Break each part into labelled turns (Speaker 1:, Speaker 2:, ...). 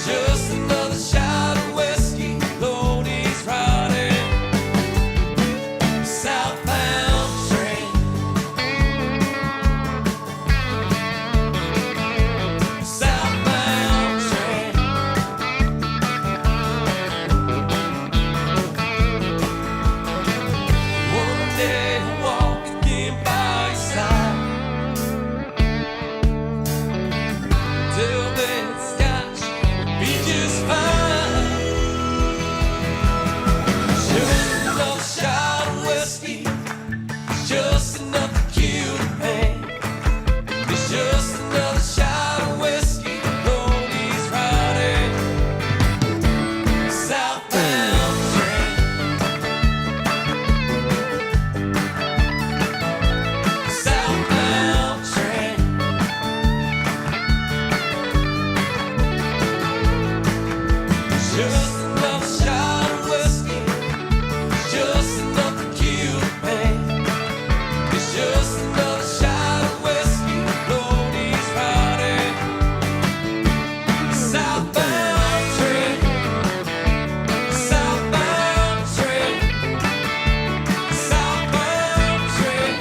Speaker 1: Just another shot of whiskey, Lord, he's riding. Southbound train. Southbound train. One day I'll walk again by your side. Till then, Scotch will be just fine. Just another shot of whiskey, just enough to kill the pain. It's just another shot of whiskey, Lord, he's riding. Southbound train. Southbound train. Just another shot of whiskey, just enough to kill the pain. It's just another shot of whiskey, Lord, he's riding. Southbound train. Southbound train. Southbound train.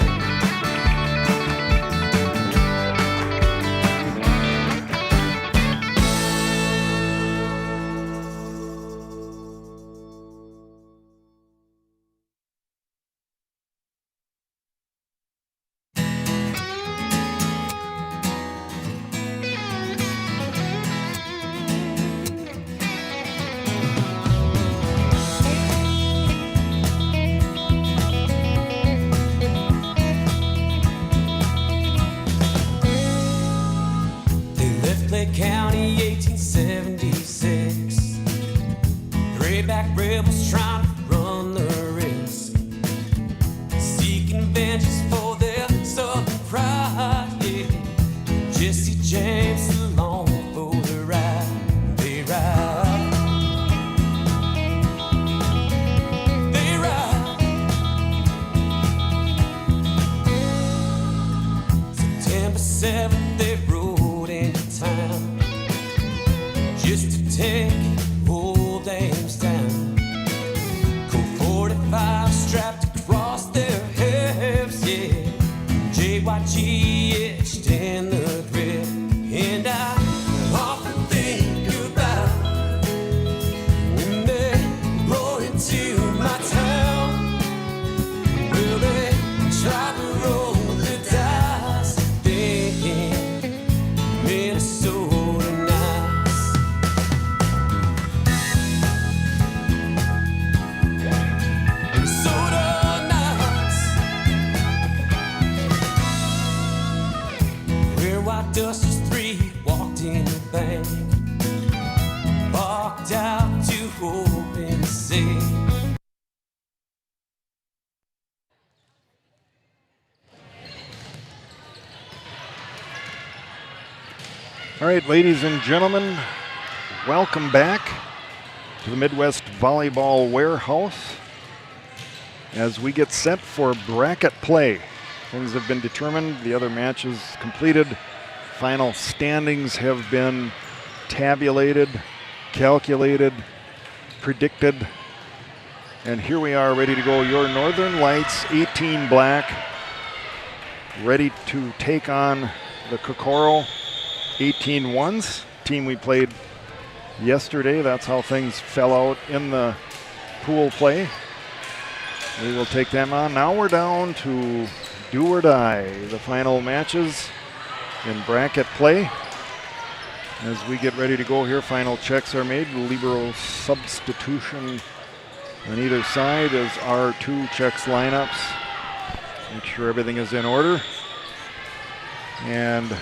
Speaker 1: They left Clay County, 1876. Grayback rebels trying to run the risk, seeking vengeance for their southern pride. Yeah. Jesse James along for the ride. They ride. They ride. September 7th, they rode into town just to take old Ames down. Colt 45 strapped across their hips, yeah. JYG etched in the grip, and I often think about when they rode into my town. Will they try to roll the dice, thinking Minnesota nice? Minnesota nice. Where White Dusters 3 walked in the bank, walked out to open sea.
Speaker 2: All right, ladies and gentlemen, welcome back to the Midwest Volleyball Warehouse as we get set for bracket play. Things have been determined, the other matches completed, final standings have been tabulated, calculated, predicted, and here we are ready to go. Your Northern Lights 18 black ready to take on the Kokoro 18 ones, team we played yesterday. That's how things fell out in the pool play. We will take them on. Now we're down to do or die, the final matches in bracket play. As we get ready to go here, final checks are made. Libero substitution on either side as our 2 checks lineups. Make sure everything is in order. And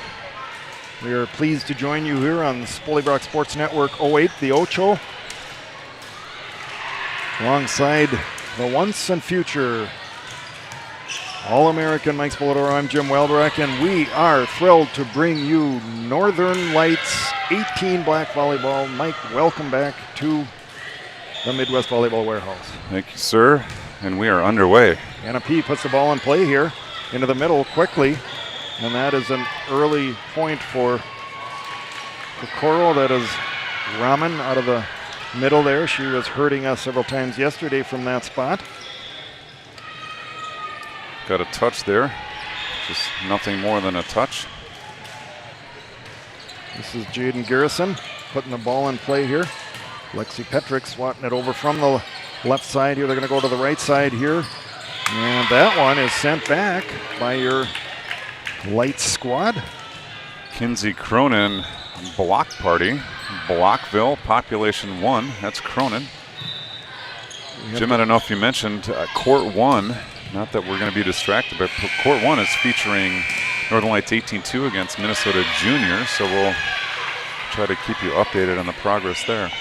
Speaker 2: we are pleased to join you here on the Spollybrock Sports Network 08, the Ocho. Alongside the once and future All-American Mike Spolodoro, I'm Jim Weldreck, and we are thrilled to bring you Northern Lights 18 black volleyball. Mike, welcome back to the Midwest Volleyball Warehouse.
Speaker 3: Thank you, sir. And we are underway.
Speaker 2: Anna P puts the ball in play here into the middle quickly. And that is an early point for Kokoro that is Rahman out of the middle there. She was hurting us several times yesterday from that spot.
Speaker 3: Got a touch there. Just nothing more than a touch.
Speaker 2: This is Jaden Garrison putting the ball in play here. Lexi Petrick swatting it over from the left side here. They're going to go to the right side here. And that one is sent back by your light squad.
Speaker 3: Kinsey Cronin block party. Blockville, population 1. That's Cronin. Jim, I don't know if you mentioned court 1. Not that we're going to be distracted, but court 1 is featuring Northern Lights 18-2 against Minnesota Juniors. So we'll try to keep you updated on the progress there.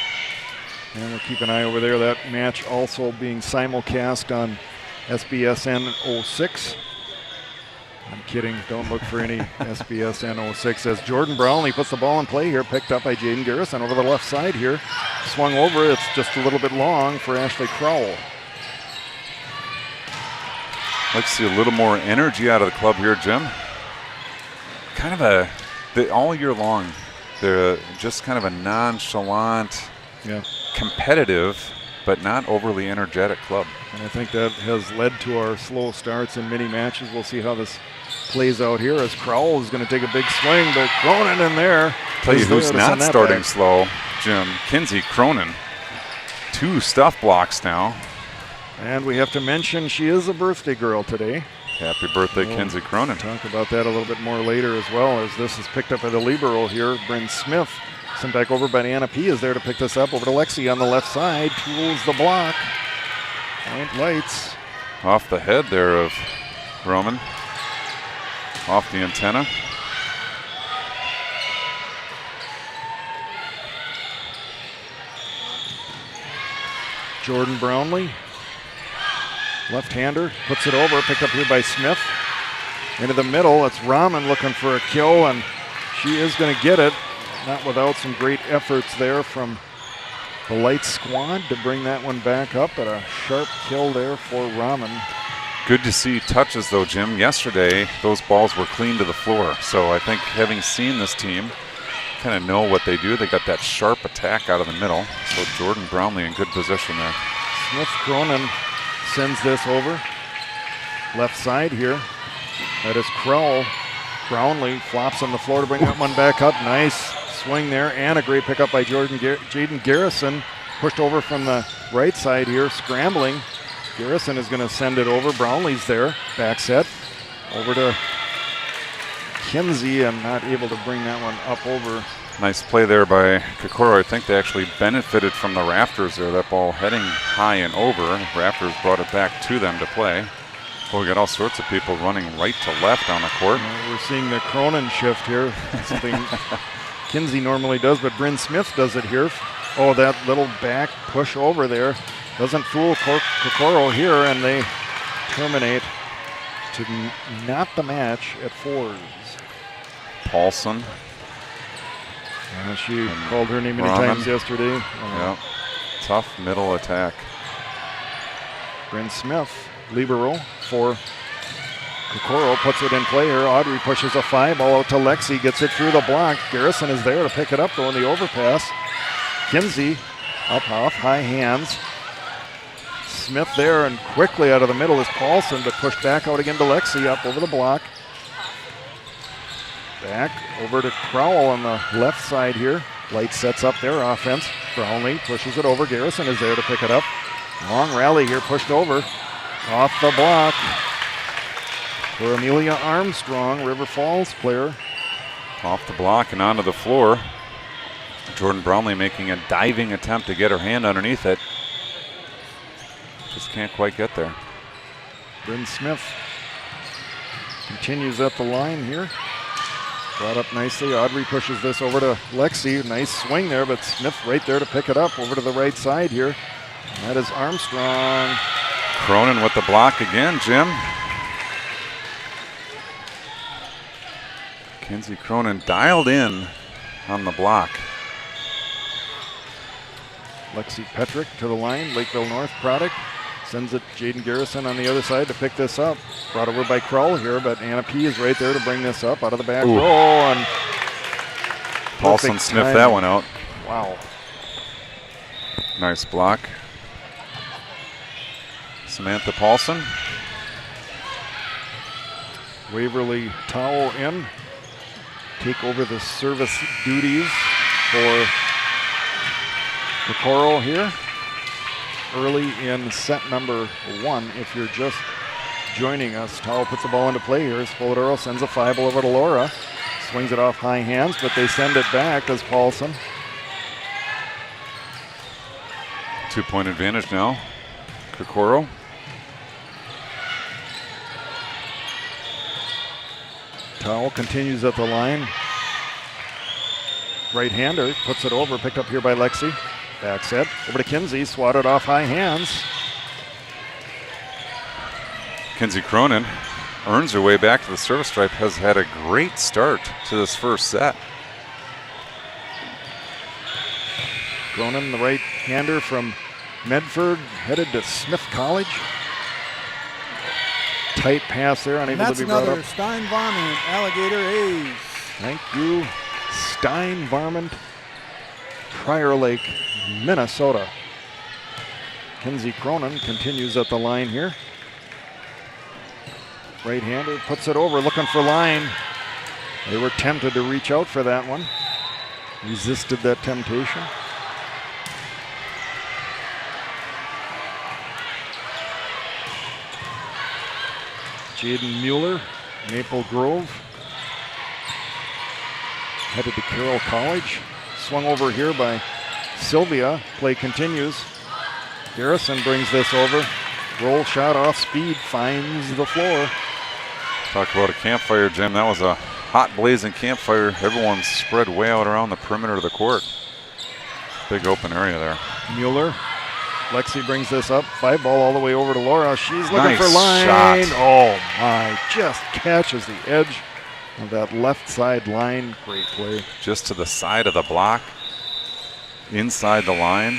Speaker 2: And we'll keep an eye over there. That match also being simulcast on SBSN 06. I'm kidding. Don't look for any SBSN 06. As Jordan Brownlee puts the ball in play here, picked up by Jaden Garrison over the left side here. Swung over. It's just a little bit long for Ashley Crowell.
Speaker 3: Like to see a little more energy out of the club here, Jim. Kind of all year long, they're just kind of a nonchalant, competitive, but not overly energetic club.
Speaker 2: And I think that has led to our slow starts in many matches. We'll see how this plays out here as Crowell is going to take a big swing, but Cronin in there.
Speaker 3: Tell you who's not starting slow, Jim. Kinsey Cronin. 2 stuff blocks now.
Speaker 2: And we have to mention she is a birthday girl today.
Speaker 3: Happy birthday, Kinsey Cronin.
Speaker 2: Talk about that a little bit more later as well, as this is picked up by the libero here, Bryn Smith. Sent back over by Anna P. is there to pick this up. Over to Lexi on the left side. Tools the block. Point Lights.
Speaker 3: Off the head there of Roman. Off the antenna.
Speaker 2: Jordan Brownlee. Left-hander. Puts it over. Picked up here by Smith. Into the middle. It's Rahman looking for a kill, and she is going to get it. Not without some great efforts there from the Light squad to bring that one back up, but a sharp kill there for Rahman.
Speaker 3: Good to see touches though, Jim. Yesterday, those balls were clean to the floor. So I think having seen this team, kind of know what they do. They got that sharp attack out of the middle. So Jordan Brownlee in good position there.
Speaker 2: Smith Cronin sends this over. Left side here. That is Crowell. Brownlee flops on the floor to bring that one back up. Nice swing there, and a great pickup by Jaden Garrison. Pushed over from the right side here, scrambling. Garrison is going to send it over. Brownlee's there, back set. Over to Kinsey, and not able to bring that one up over.
Speaker 3: Nice play there by Kokoro. I think they actually benefited from the rafters there. That ball heading high and over. Rafters brought it back to them to play. Well, we got all sorts of people running right to left on the court.
Speaker 2: We're seeing the Cronin shift here. Something Kinsey normally does, but Bryn Smith does it here. Oh, that little back push over there doesn't fool Kokoro here, and they terminate to not the match at 4s.
Speaker 3: Paulson.
Speaker 2: She called her name many times yesterday.
Speaker 3: Yeah, tough middle attack.
Speaker 2: Bryn Smith, libero for Kokoro, puts it in play here. Audrey pushes a 5 ball out to Lexi, gets it through the block. Garrison is there to pick it up though in the overpass. Kinsey up off, high hands. Smith there, and quickly out of the middle is Paulson, but pushed back out again to Lexi, up over the block. Back over to Crowell on the left side here. Light sets up their offense. Brownlee pushes it over. Garrison is there to pick it up. Long rally here, pushed over. Off the block for Amelia Armstrong, River Falls player.
Speaker 3: Off the block and onto the floor. Jordan Brownlee making a diving attempt to get her hand underneath it. Just can't quite get there.
Speaker 2: Bryn Smith continues up the line here. Brought up nicely. Audrey pushes this over to Lexi. Nice swing there, but Smith right there to pick it up over to the right side here. And that is Armstrong.
Speaker 3: Cronin with the block again, Jim. Kinsey Cronin dialed in on the block.
Speaker 2: Lexi Petrick to the line. Lakeville North product. Sends it Jaden Garrison on the other side to pick this up. Brought over by Crowell here, but Anna P. is right there to bring this up out of the back row. And
Speaker 3: Paulson sniffed that one out.
Speaker 2: Wow.
Speaker 3: Nice block. Samantha Paulson.
Speaker 2: Waverly Towel in. Take over the service duties for Kokoro here. Early in set number 1. If you're just joining us, Towel puts the ball into play here. Spolidoro sends a 5 over to Laura. Swings it off high hands, but they send it back as Paulson.
Speaker 3: 2-point advantage now. Kokoro.
Speaker 2: Towel continues at the line. Right-hander puts it over, picked up here by Lexi. Back set, over to Kinsey, swatted off high hands.
Speaker 3: Kinsey Cronin earns her way back to the service stripe, has had a great start to this first set.
Speaker 2: Cronin, the right-hander from Medford, headed to Smith College. Tight pass there, unable to be brought up.
Speaker 4: That's another Stein Varmint, Alligator A's.
Speaker 2: Thank you, Stein Varmint, Prior Lake, Minnesota. Kinsey Cronin continues at the line here. Right-hander puts it over, looking for line. They were tempted to reach out for that one. Resisted that temptation. Jaden Mueller, Maple Grove. Headed to Carroll College. Swung over here by Sylvia. Play continues. Garrison brings this over. Roll shot off speed, finds the floor.
Speaker 3: Talk about a campfire, Jim. That was a hot blazing campfire. Everyone's spread way out around the perimeter of the court. Big open area there.
Speaker 2: Mueller. Lexi brings this up. 5 ball all the way over to Laura. She's looking
Speaker 3: Nice
Speaker 2: for line.
Speaker 3: shot.
Speaker 2: Oh my, just catches the edge of that left side line. Great play.
Speaker 3: Just to the side of the block. Inside the line.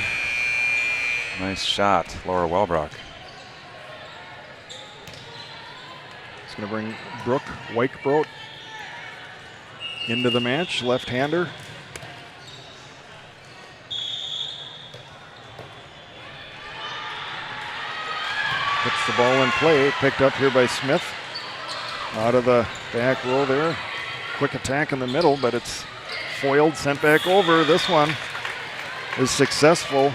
Speaker 3: Nice shot, Laura Welbrock.
Speaker 2: It's going to bring Brooke Weichbrot into the match. Left-hander. Puts the ball in play. Picked up here by Smith. Out of the back row there. Quick attack in the middle, but it's foiled, sent back over. This one is successful.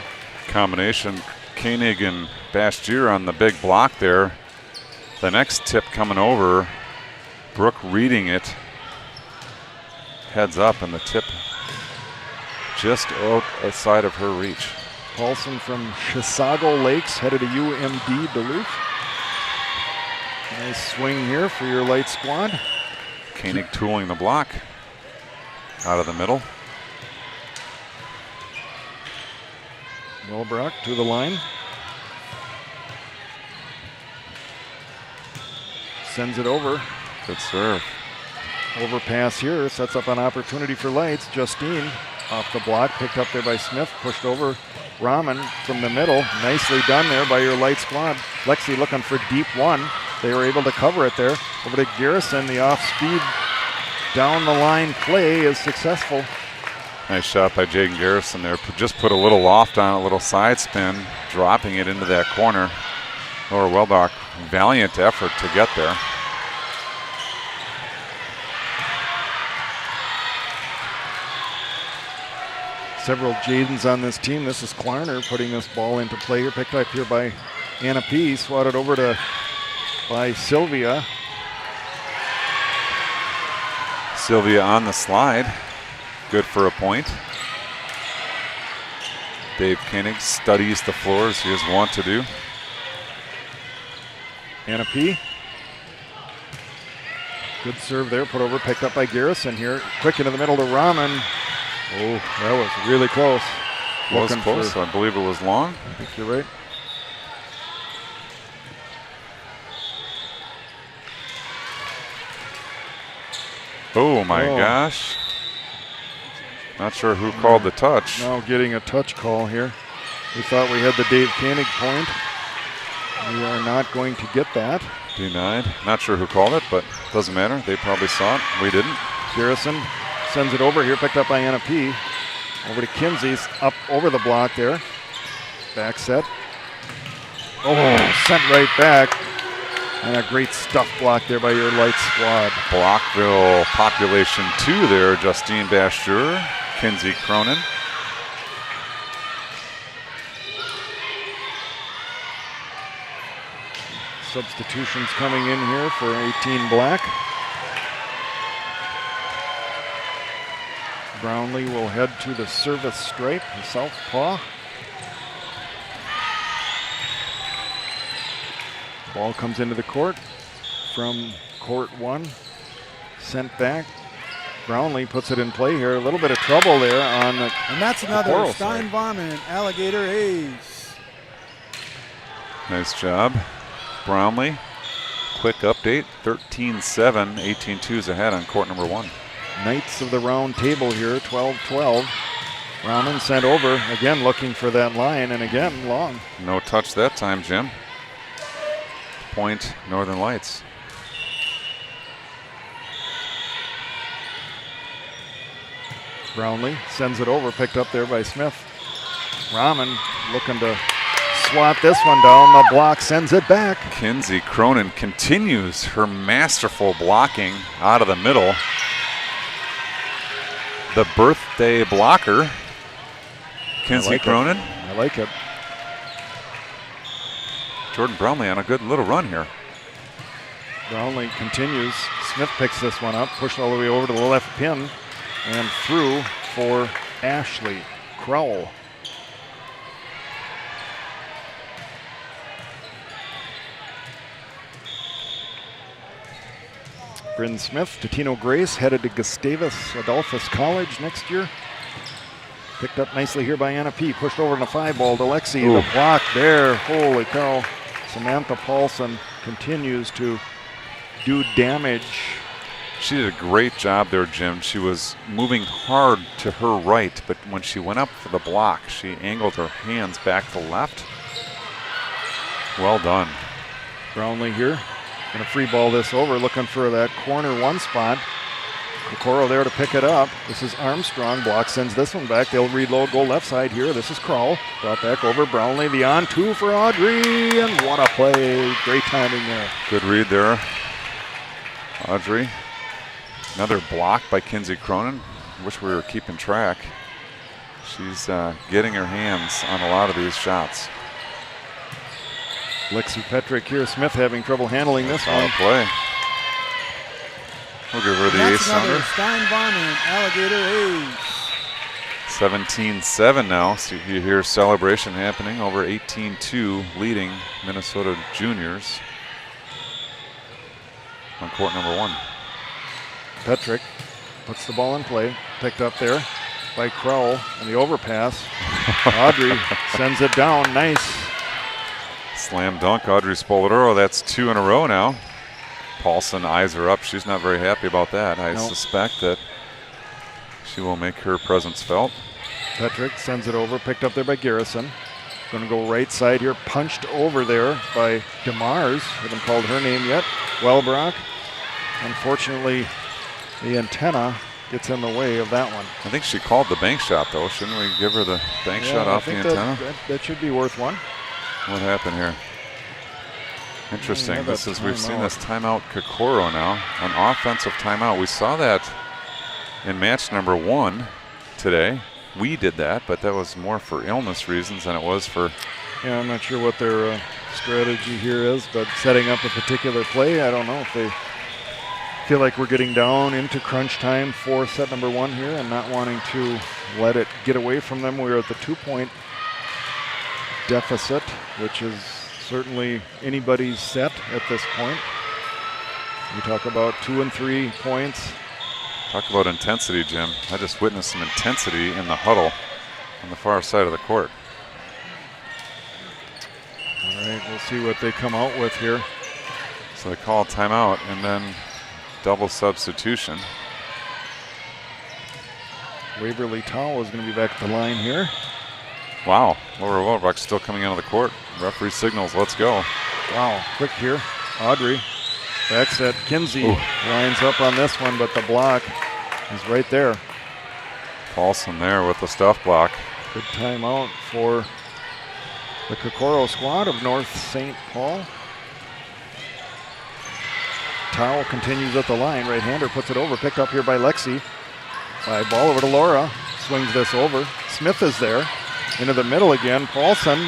Speaker 3: Combination, Koenig and Bastier on the big block there. The next tip coming over, Brooke reading it. Heads up, and the tip just outside of her reach.
Speaker 2: Paulson from Chisago Lakes, headed to UMD Duluth. Nice swing here for your light squad.
Speaker 3: Koenig tooling the block out of the middle.
Speaker 2: Welbrock to the line. Sends it over.
Speaker 3: Good serve.
Speaker 2: Overpass here, sets up an opportunity for Lights. Justine off the block, picked up there by Smith, pushed over. Rahman from the middle, nicely done there by your Light squad. Lexi looking for deep one. They were able to cover it there. Over to Garrison, the off-speed down the line play is successful.
Speaker 3: Nice shot by Jaden Garrison there. Just put a little loft on it, a little side spin, dropping it into that corner. Laura Welbach, valiant effort to get there.
Speaker 2: Several Jadens on this team. This is Klarner putting this ball into play here. Picked up here by Anna P. Swatted over by Sylvia.
Speaker 3: Sylvia on the slide. Good for a point. Dave Koenig studies the floor as he is wont to do.
Speaker 2: Anna P. Good serve there, put over, picked up by Garrison here. Quick into the middle to Rahman. Oh, that was really close.
Speaker 3: Was close, I believe it was long.
Speaker 2: I think you're right.
Speaker 3: Oh my gosh. Not sure who called the touch.
Speaker 2: Now getting a touch call here. We thought we had the Dave Koenig point. We are not going to get that.
Speaker 3: Denied. Not sure who called it, but doesn't matter. They probably saw it. We didn't.
Speaker 2: Garrison sends it over here, picked up by Anna P. Over to Kinsey's up over the block there. Back set. Oh, sent right back. And a great stuff block there by your light squad.
Speaker 3: Blockville population 2 there. Justine Bashur, Kinsey Cronin.
Speaker 2: Substitutions coming in here for 18 Black. Brownlee will head to the service stripe, the southpaw. Ball comes into the court from court 1. Sent back. Brownlee puts it in play here. A little bit of trouble there on the
Speaker 4: And that's another
Speaker 2: Kokoro
Speaker 4: Stein
Speaker 2: side.
Speaker 4: Varmint Alligator ace.
Speaker 3: Nice job, Brownlee. Quick update, 13-7, 18-2s ahead on court number 1.
Speaker 2: Knights of the round table here, 12-12. Rahman sent over, again looking for that line, and again long.
Speaker 3: No touch that time, Jim. Point Northern Lights.
Speaker 2: Brownlee sends it over, picked up there by Smith. Rahman looking to swat this one down. The block sends it back.
Speaker 3: Kinsey Cronin continues her masterful blocking out of the middle. The birthday blocker, Kinsey
Speaker 2: like it.
Speaker 3: Cronin.
Speaker 2: I like it.
Speaker 3: Jordan Brownlee on a good little run here.
Speaker 2: Brownlee continues. Smith picks this one up, pushed all the way over to the left pin, and through for Ashley Crowell. Bryn Smith to Tino Grace, headed to Gustavus Adolphus College next year. Picked up nicely here by Anna P. Pushed over in a 5-ball to Lexi.
Speaker 3: Ooh.
Speaker 2: The block there. Holy cow. Samantha Paulson continues to do damage.
Speaker 3: She did a great job there, Jim. She was moving hard to her right, but when she went up for the block, she angled her hands back to left. Well done.
Speaker 2: Brownlee here. Gonna free ball this over, looking for that corner 1 spot. Kokoro there to pick it up. This is Armstrong. Block sends this one back. They'll reload, go left side here. This is Crowell. Brought back over. Brownlee, the on 2 for Audrey. And what a play. Great timing there.
Speaker 3: Good read there, Audrey. Another block by Kinsey Cronin. Wish we were keeping track. She's getting her hands on a lot of these shots.
Speaker 2: Lexi Petrick here. Smith having trouble handling this
Speaker 3: Foul
Speaker 2: one.
Speaker 3: play. We'll give her the
Speaker 4: That's
Speaker 3: ace
Speaker 4: another
Speaker 3: under.
Speaker 4: Stein Varmint Alligator ace.
Speaker 3: 17-7 now. So you hear celebration happening over 18-2, leading Minnesota Juniors on court number 1.
Speaker 2: Petrick puts the ball in play. Picked up there by Crowell. And the overpass. Audrey sends it down. Nice.
Speaker 3: Slam dunk, Audrey Spoladoro. That's 2 in a row now. Paulson eyes her up. She's not very happy about that. I suspect that she will make her presence felt.
Speaker 2: Petrick sends it over, picked up there by Garrison. Going to go right side here, punched over there by DeMars. Haven't called her name yet. Wellbrock. Unfortunately, the antenna gets in the way of that one.
Speaker 3: I think she called the bank shot, though. Shouldn't we give her the bank shot off the antenna?
Speaker 2: That should be worth one.
Speaker 3: What happened here? Interesting.
Speaker 2: Yeah,
Speaker 3: This is, we've seen
Speaker 2: timeout.
Speaker 3: this timeout Kokoro now, an offensive timeout. We saw that in match number 1 today. We did that, but that was more for illness reasons than it was for.
Speaker 2: Yeah, I'm not sure what their strategy here is, but setting up a particular play, I don't know if they feel like we're getting down into crunch time for set number 1 here and not wanting to let it get away from them. We're at the 2-point deficit, which is certainly anybody's set at this point. We talk about 2 and 3 points.
Speaker 3: Talk about intensity, Jim. I just witnessed some intensity in the huddle on the far side of the court.
Speaker 2: All right, we'll see what they come out with here.
Speaker 3: So they call a timeout and then double substitution.
Speaker 2: Waverly Towel is going to be back at the line here.
Speaker 3: Wow, Laura Welbrock still coming out of the court. Referee signals, let's go.
Speaker 2: Wow, quick here. Audrey back set. Kinsey
Speaker 3: Ooh.
Speaker 2: lines up on this one, but the block is right there.
Speaker 3: Paulson there with the stuff block.
Speaker 2: Good timeout for the Kokoro squad of North St. Paul. Towel continues at the line. Right-hander puts it over. Picked up here by Lexi. Ball over to Laura. Swings this over. Smith is there. Into the middle again. Paulson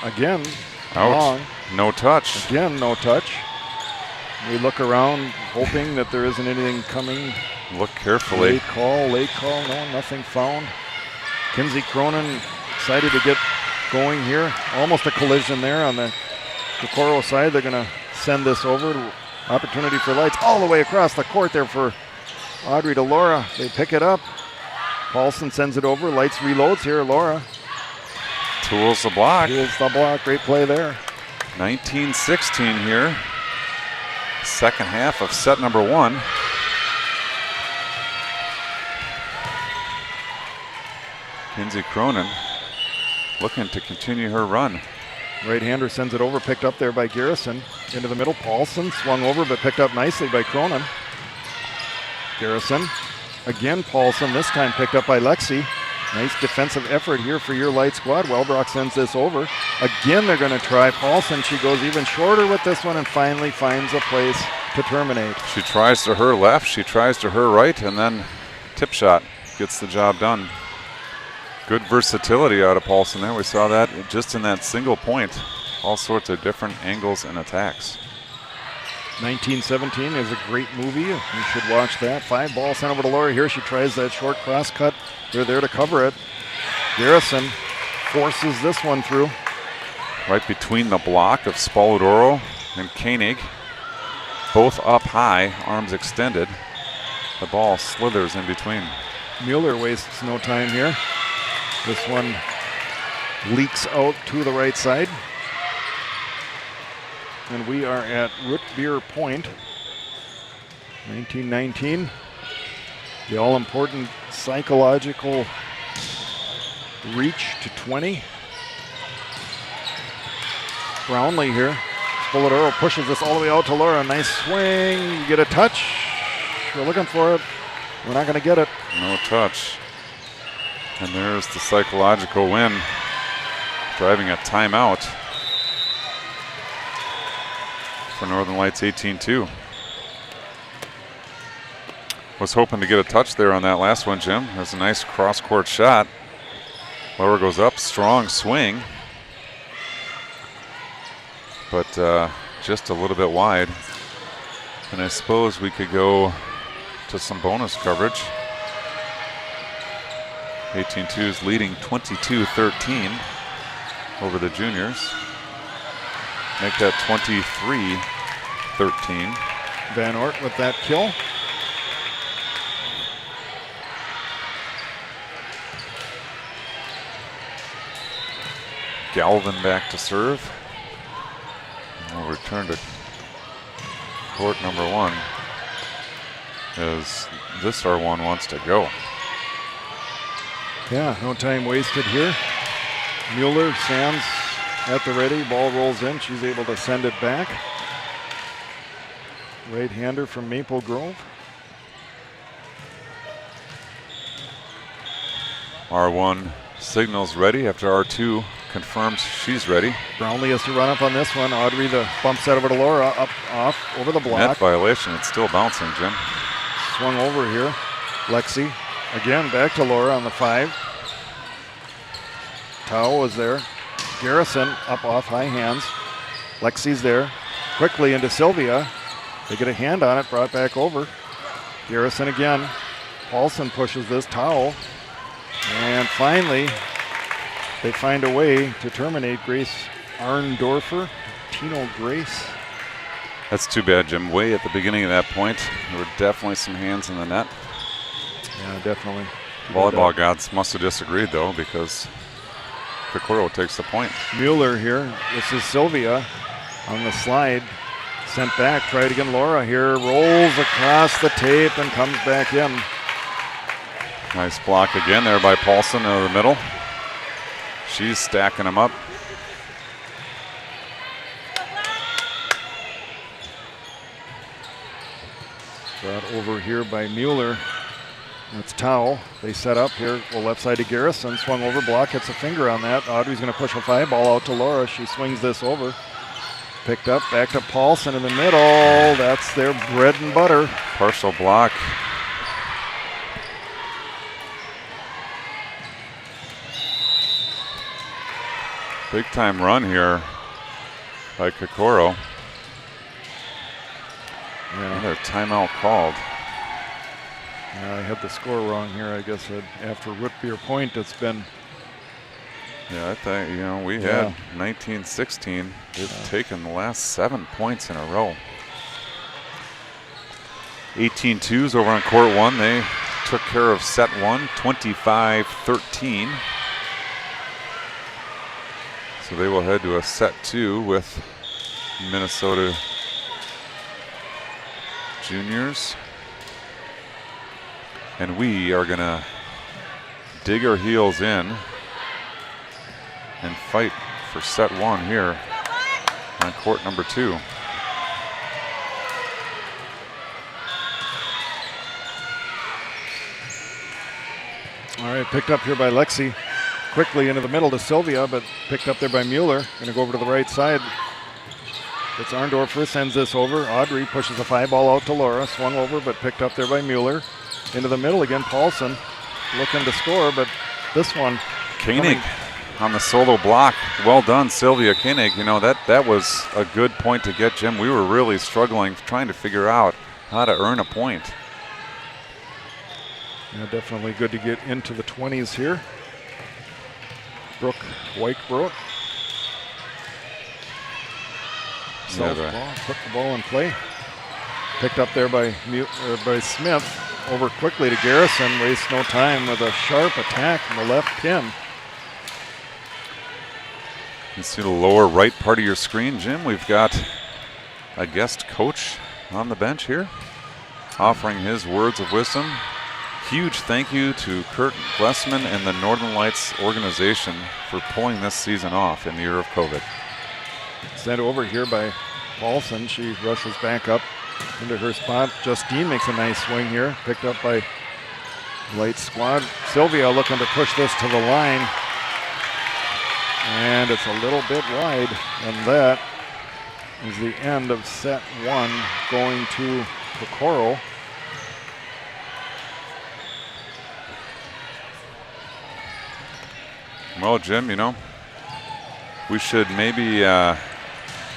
Speaker 2: again.
Speaker 3: Out.
Speaker 2: Long.
Speaker 3: No touch.
Speaker 2: Again, no touch. We look around hoping that there isn't anything coming.
Speaker 3: Look carefully.
Speaker 2: Late call. No, nothing found. Kinsey Cronin excited to get going here. Almost a collision there on the Kokoro side. They're going to send this over. Opportunity for Lights all the way across the court there for Audrey to Laura. They pick it up. Paulson sends it over. Lights reloads here. Laura.
Speaker 3: Tools the block.
Speaker 2: Tools the block. Great play there.
Speaker 3: 19-16 here. Second half of set number 1. Kinsey Cronin looking to continue her run.
Speaker 2: Right-hander sends it over, picked up there by Garrison. Into the middle, Paulson swung over, but picked up nicely by Cronin. Garrison, again Paulson, this time picked up by Lexi. Nice defensive effort here for your Light squad. Wellbrock sends this over. Again, they're going to try Paulson. She goes even shorter with this one and finally finds a place to terminate.
Speaker 3: She tries to her left, she tries to her right, and then tip shot gets the job done. Good versatility out of Paulson there. We saw that just in that single point. All sorts of different angles and attacks.
Speaker 2: 1917 is a great movie. You should watch that. 5 ball sent over to Laura here. She tries that short cross cut. They're there to cover it. Garrison forces this one through.
Speaker 3: Right between the block of Spaludoro and Koenig. Both up high, arms extended. The ball slithers in between.
Speaker 2: Mueller wastes no time here. This one leaks out to the right side. And we are at Root Beer Point. 1919. The all-important psychological reach to 20. Brownlee here. Spaludoro pushes this all the way out to Laura. Nice swing. You get a touch. We're looking for it. We're not going to get it.
Speaker 3: No touch. And there's the psychological win, driving a timeout for Northern Lights 18-2. Was hoping to get a touch there on that last one, Jim. There's a nice cross-court shot. Laura goes up, strong swing, but just a little bit wide. And I suppose we could go to some bonus coverage. 18-2 is leading 22-13 over the juniors. Make that 23-13.
Speaker 2: Van Ort with that kill.
Speaker 3: Galvin back to serve. And we'll return to court number 1 as this R1 wants to go.
Speaker 2: Yeah, no time wasted here. Mueller stands at the ready. Ball rolls in. She's able to send it back. Right-hander from Maple Grove.
Speaker 3: R1 signals ready after R2 confirms she's ready.
Speaker 2: Brownlee has to run up on this one. Audrey the bump set over to Laura. Up, off, over the block.
Speaker 3: Net violation. It's still bouncing, Jim.
Speaker 2: Swung over here. Lexi. Again, back to Laura on the 5. Tao was there. Garrison up off high hands. Lexi's there. Quickly into Sylvia. They get a hand on it, brought back over. Garrison again. Paulson pushes this. Tao. And finally, they find a way to terminate Grace Arndorfer. Tino Grace.
Speaker 3: That's too bad, Jim. Way at the beginning of that point, there were definitely some hands in the net.
Speaker 2: Yeah, definitely.
Speaker 3: Volleyball gods must have disagreed, though, because Kokoro takes the point.
Speaker 2: Mueller here. This is Sylvia on the slide. Sent back. Tried again. Laura here. Rolls across the tape and comes back in.
Speaker 3: Nice block again there by Paulson in the middle. She's stacking them up.
Speaker 2: Brought over here by Mueller. That's Tao. They set up here. Well, left side to Garrison. Swung over, block, hits a finger on that. Audrey's going to push a 5 ball out to Laura. She swings this over. Picked up, back to Paulson in the middle. That's their bread and butter.
Speaker 3: Partial block. Big time run here by Kokoro.
Speaker 2: Yeah.
Speaker 3: Another timeout called.
Speaker 2: Yeah, I had the score wrong here. I guess after root beer point, it's been.
Speaker 3: Yeah, I think, we had 19-16. They've taken the last 7 points in a row. 18-2s over on court 1. They took care of set 1, 25-13. So they will head to a set 2 with Minnesota juniors. And we are going to dig our heels in and fight for set 1 here on court number 2.
Speaker 2: All right, picked up here by Lexi. Quickly into the middle to Sylvia, but picked up there by Mueller. Going to go over to the right side. It's Arndorfer, sends this over. Audrey pushes a 5 ball out to Laura. Swung over, but picked up there by Mueller. Into the middle again, Paulson looking to score, but this one.
Speaker 3: Koenig on the solo block. Well done, Sylvia Koenig. That was a good point to get, Jim. We were really struggling, trying to figure out how to earn a point.
Speaker 2: Yeah, definitely good to get into the 20s here. Brooke Weichbrot. Southpaw, put the ball in play. Picked up there by Smith. Over quickly to Garrison. Wastes no time with a sharp attack from the left pin.
Speaker 3: You see the lower right part of your screen, Jim. We've got a guest coach on the bench here offering his words of wisdom. Huge thank you to Kurt Glessman and the Northern Lights organization for pulling this season off in the year of COVID.
Speaker 2: Sent over here by Paulson. She rushes back up into her spot. Justine makes a nice swing here. Picked up by Light squad. Sylvia looking to push this to the line. And it's a little bit wide. And that is the end of set 1 going to Kokoro.
Speaker 3: Well, Jim, we should maybe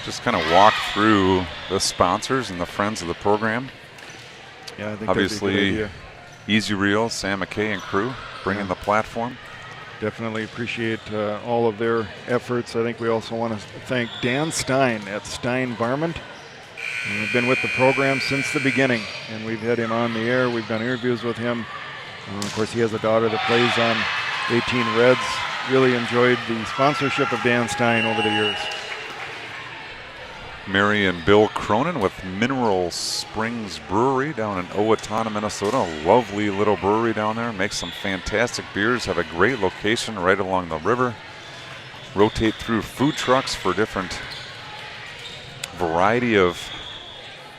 Speaker 3: just kind of walk through the sponsors and the friends of the program.
Speaker 2: Yeah, I think
Speaker 3: obviously,
Speaker 2: that'd be a good idea.
Speaker 3: Easy Reel, Sam McKay and crew bringing the platform.
Speaker 2: Definitely appreciate all of their efforts. I think we also want to thank Dan Stein at Stein Varmint. We've been with the program since the beginning, and we've had him on the air. We've done interviews with him. Of course, he has a daughter that plays on 18 Reds. Really enjoyed the sponsorship of Dan Stein over the years.
Speaker 3: Mary and Bill Cronin with Mineral Springs Brewery down in Owatonna, Minnesota. A lovely little brewery down there. Makes some fantastic beers. Have a great location right along the river. Rotate through food trucks for different variety of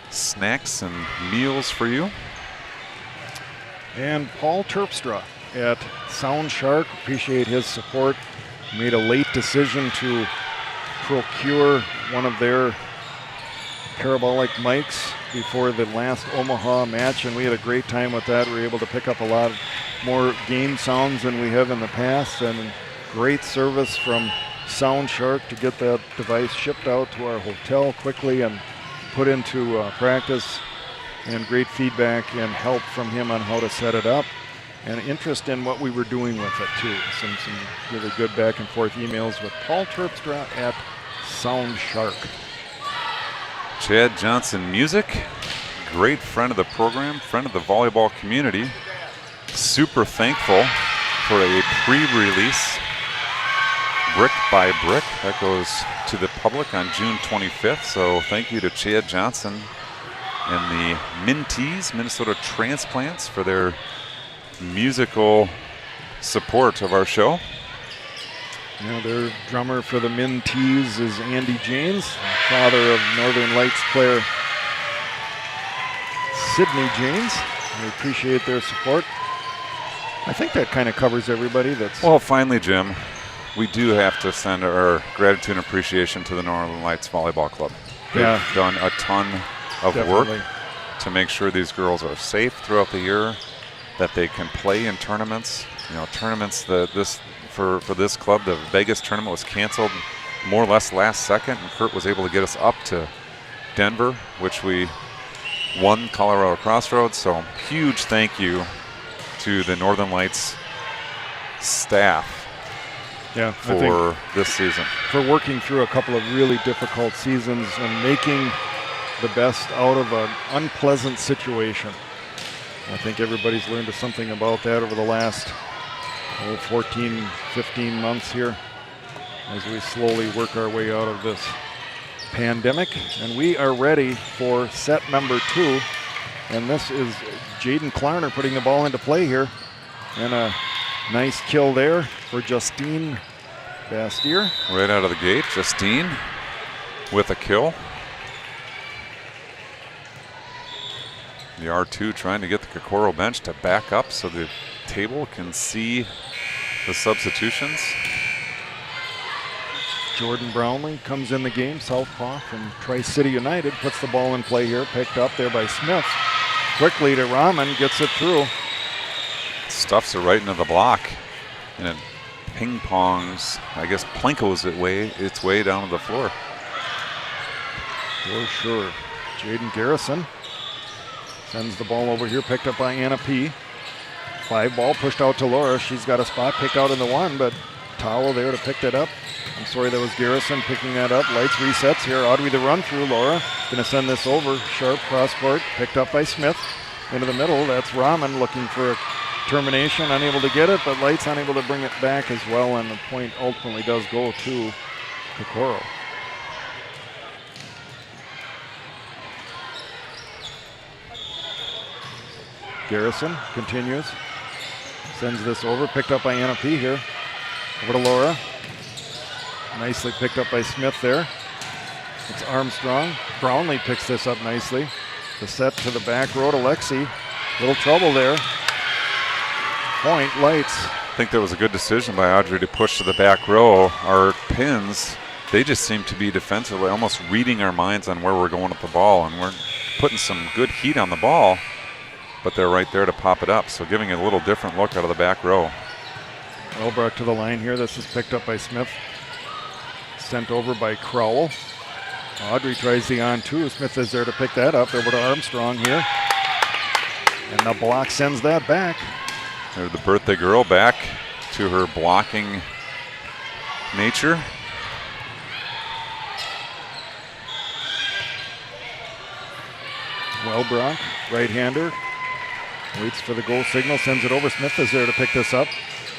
Speaker 3: snacks and meals for you.
Speaker 2: And Paul Terpstra at Sound Shark. Appreciate his support. Made a late decision to procure one of their parabolic mics before the last Omaha match, and we had a great time with that. We were able to pick up a lot more game sounds than we have in the past, and great service from Sound Shark to get that device shipped out to our hotel quickly and put into practice, and great feedback and help from him on how to set it up, and interest in what we were doing with it too. Some really good back and forth emails with Paul Terpstra at Sound Shark.
Speaker 3: Chad Johnson Music, great friend of the program, friend of the volleyball community. Super thankful for a pre-release, Brick by Brick, that goes to the public on June 25th. So thank you to Chad Johnson and the Minties, Minnesota Transplants, for their musical support of our show.
Speaker 2: Yeah, their drummer for the Minties is Andy James, father of Northern Lights player Sydney James. We appreciate their support. I think that kind of covers everybody.
Speaker 3: Well, finally, Jim, we do have to send our gratitude and appreciation to the Northern Lights Volleyball Club. They've done a ton of work to make sure these girls are safe throughout the year, that they can play in tournaments. You know, tournaments for this club, the Vegas tournament was canceled more or less last second, and Kurt was able to get us up to Denver, which we won Colorado Crossroads. So huge thank you to the Northern Lights staff for this season.
Speaker 2: For working through a couple of really difficult seasons and making the best out of an unpleasant situation. I think everybody's learned something about that over the last 14, 15 months here as we slowly work our way out of this pandemic. And we are ready for set number 2. And this is Jaden Klarner putting the ball into play here. And a nice kill there for Justine Bastier.
Speaker 3: Right out of the gate, Justine with a kill. The R2 trying to get the Kokoro bench to back up so the table can see the substitutions.
Speaker 2: Jordan Brownlee comes in the game, southpaw from Tri-City United, puts the ball in play here, picked up there by Smith. Quickly to Rahman, gets it through.
Speaker 3: Stuffs it right into the block, and it ping pongs, I guess plinkos its way down to the floor.
Speaker 2: For sure. Jaden Garrison sends the ball over here, picked up by Anna P. 5 ball pushed out to Laura. She's got a spot picked out in the 1, but Towel there to pick that up. I'm sorry, that was Garrison picking that up. Lights resets here. Audrey the run through. Laura going to send this over. Sharp cross court, picked up by Smith. Into the middle, that's Rahman looking for a termination, unable to get it, but Lights unable to bring it back as well, and the point ultimately does go to Kokoro. Garrison continues, sends this over, picked up by Anna P here. Over to Laura. Nicely picked up by Smith there. It's Armstrong. Brownlee picks this up nicely. The set to the back row to Lexi. Little trouble there. Point, Lights.
Speaker 3: I think that was a good decision by Audrey to push to the back row. Our pins, they just seem to be defensively almost reading our minds on where we're going with the ball, and we're putting some good heat on the ball, but they're right there to pop it up. So giving it a little different look out of the back row.
Speaker 2: Elbrock to the line here. This is picked up by Smith. Sent over by Crowell. Audrey tries the on-2. Smith is there to pick that up. Over to Armstrong here. And the block sends that back.
Speaker 3: There's the birthday girl back to her blocking nature.
Speaker 2: Wellbrock, right-hander. Waits for the goal signal, sends it over. Smith is there to pick this up.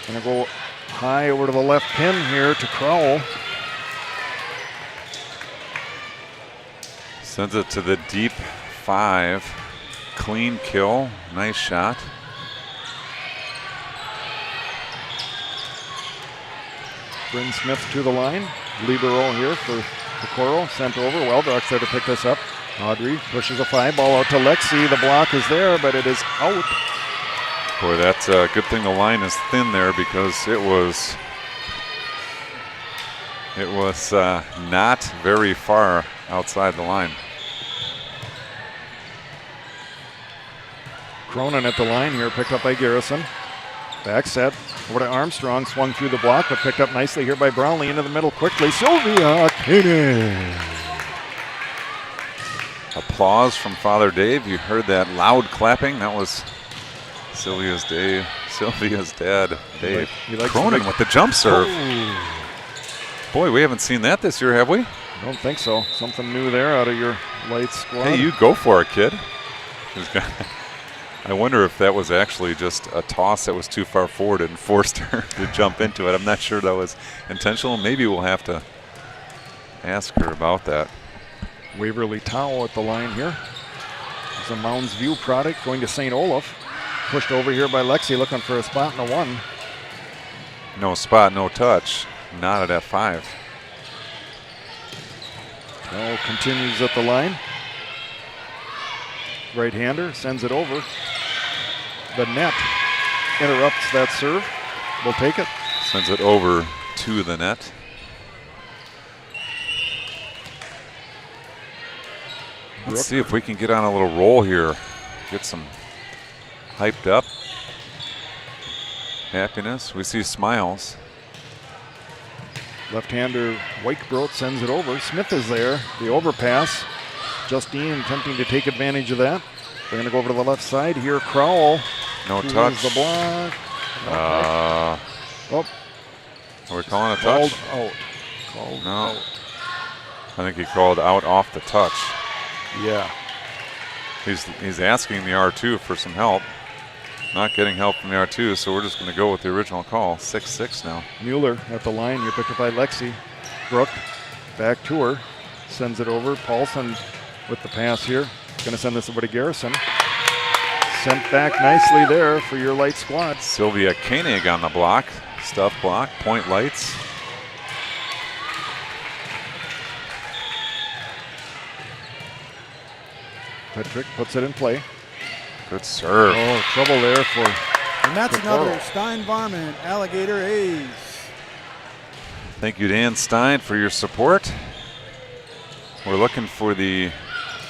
Speaker 2: Gonna go high over to the left pin here to Crowell.
Speaker 3: Sends it to the deep 5. Clean kill, nice shot.
Speaker 2: Bryn Smith to the line. Libero here for Kokoro, sent over. Wellbrock's there to pick this up. Audrey pushes a 5 ball out to Lexi. The block is there, but it is out.
Speaker 3: Boy, that's a good thing the line is thin there, because it was not very far outside the line.
Speaker 2: Cronin at the line here, picked up by Garrison. Back set over to Armstrong, swung through the block, but picked up nicely here by Brownlee. Into the middle quickly, Sylvia Kinney.
Speaker 3: Applause from Father Dave. You heard that loud clapping. That was Sylvia's dad, Dave. Cronin with the jump serve.
Speaker 2: Oh.
Speaker 3: Boy, we haven't seen that this year, have we?
Speaker 2: I don't think so. Something new there out of your Lights squad.
Speaker 3: Hey, you go for it, kid. I wonder if that was actually just a toss that was too far forward and forced her to jump into it. I'm not sure that was intentional. Maybe we'll have to ask her about that.
Speaker 2: Waverly Towel at the line here. It's a Mounds View product going to St. Olaf. Pushed over here by Lexi, looking for a spot in the 1.
Speaker 3: No spot, no touch. Not at F5.
Speaker 2: Towel continues at the line. Right-hander sends it over. The net interrupts that serve. We'll take it.
Speaker 3: Sends it over to the net. Let's see if we can get on a little roll here. Get some hyped up. Happiness. We see smiles.
Speaker 2: Left-hander Weichbrot sends it over. Smith is there. The overpass. Justine attempting to take advantage of that. They're going to go over to the left side here. Crowell.
Speaker 3: No
Speaker 2: who
Speaker 3: touch.
Speaker 2: wins the block. Oh,
Speaker 3: Are we calling a
Speaker 2: called
Speaker 3: touch?
Speaker 2: out. Called
Speaker 3: No.
Speaker 2: out.
Speaker 3: I think he called out off the touch.
Speaker 2: Yeah.
Speaker 3: He's asking the R2 for some help. Not getting help from the R2, so we're just going to go with the original call. 6-6 now.
Speaker 2: Mueller at the line. You're picked up by Lexi. Brooke back to her. Sends it over. Paulson with the pass here. Going to send this over to Garrison. Sent back nicely there for your light squad.
Speaker 3: Sylvia Koenig on the block. Stuff block. Point lights.
Speaker 2: Petrick puts it in play.
Speaker 3: Good serve.
Speaker 2: Oh, trouble there for
Speaker 4: And that's
Speaker 2: Kokoro.
Speaker 4: another Stein Varmint Alligator ace.
Speaker 3: Thank you, Dan Stein, for your support. We're looking for the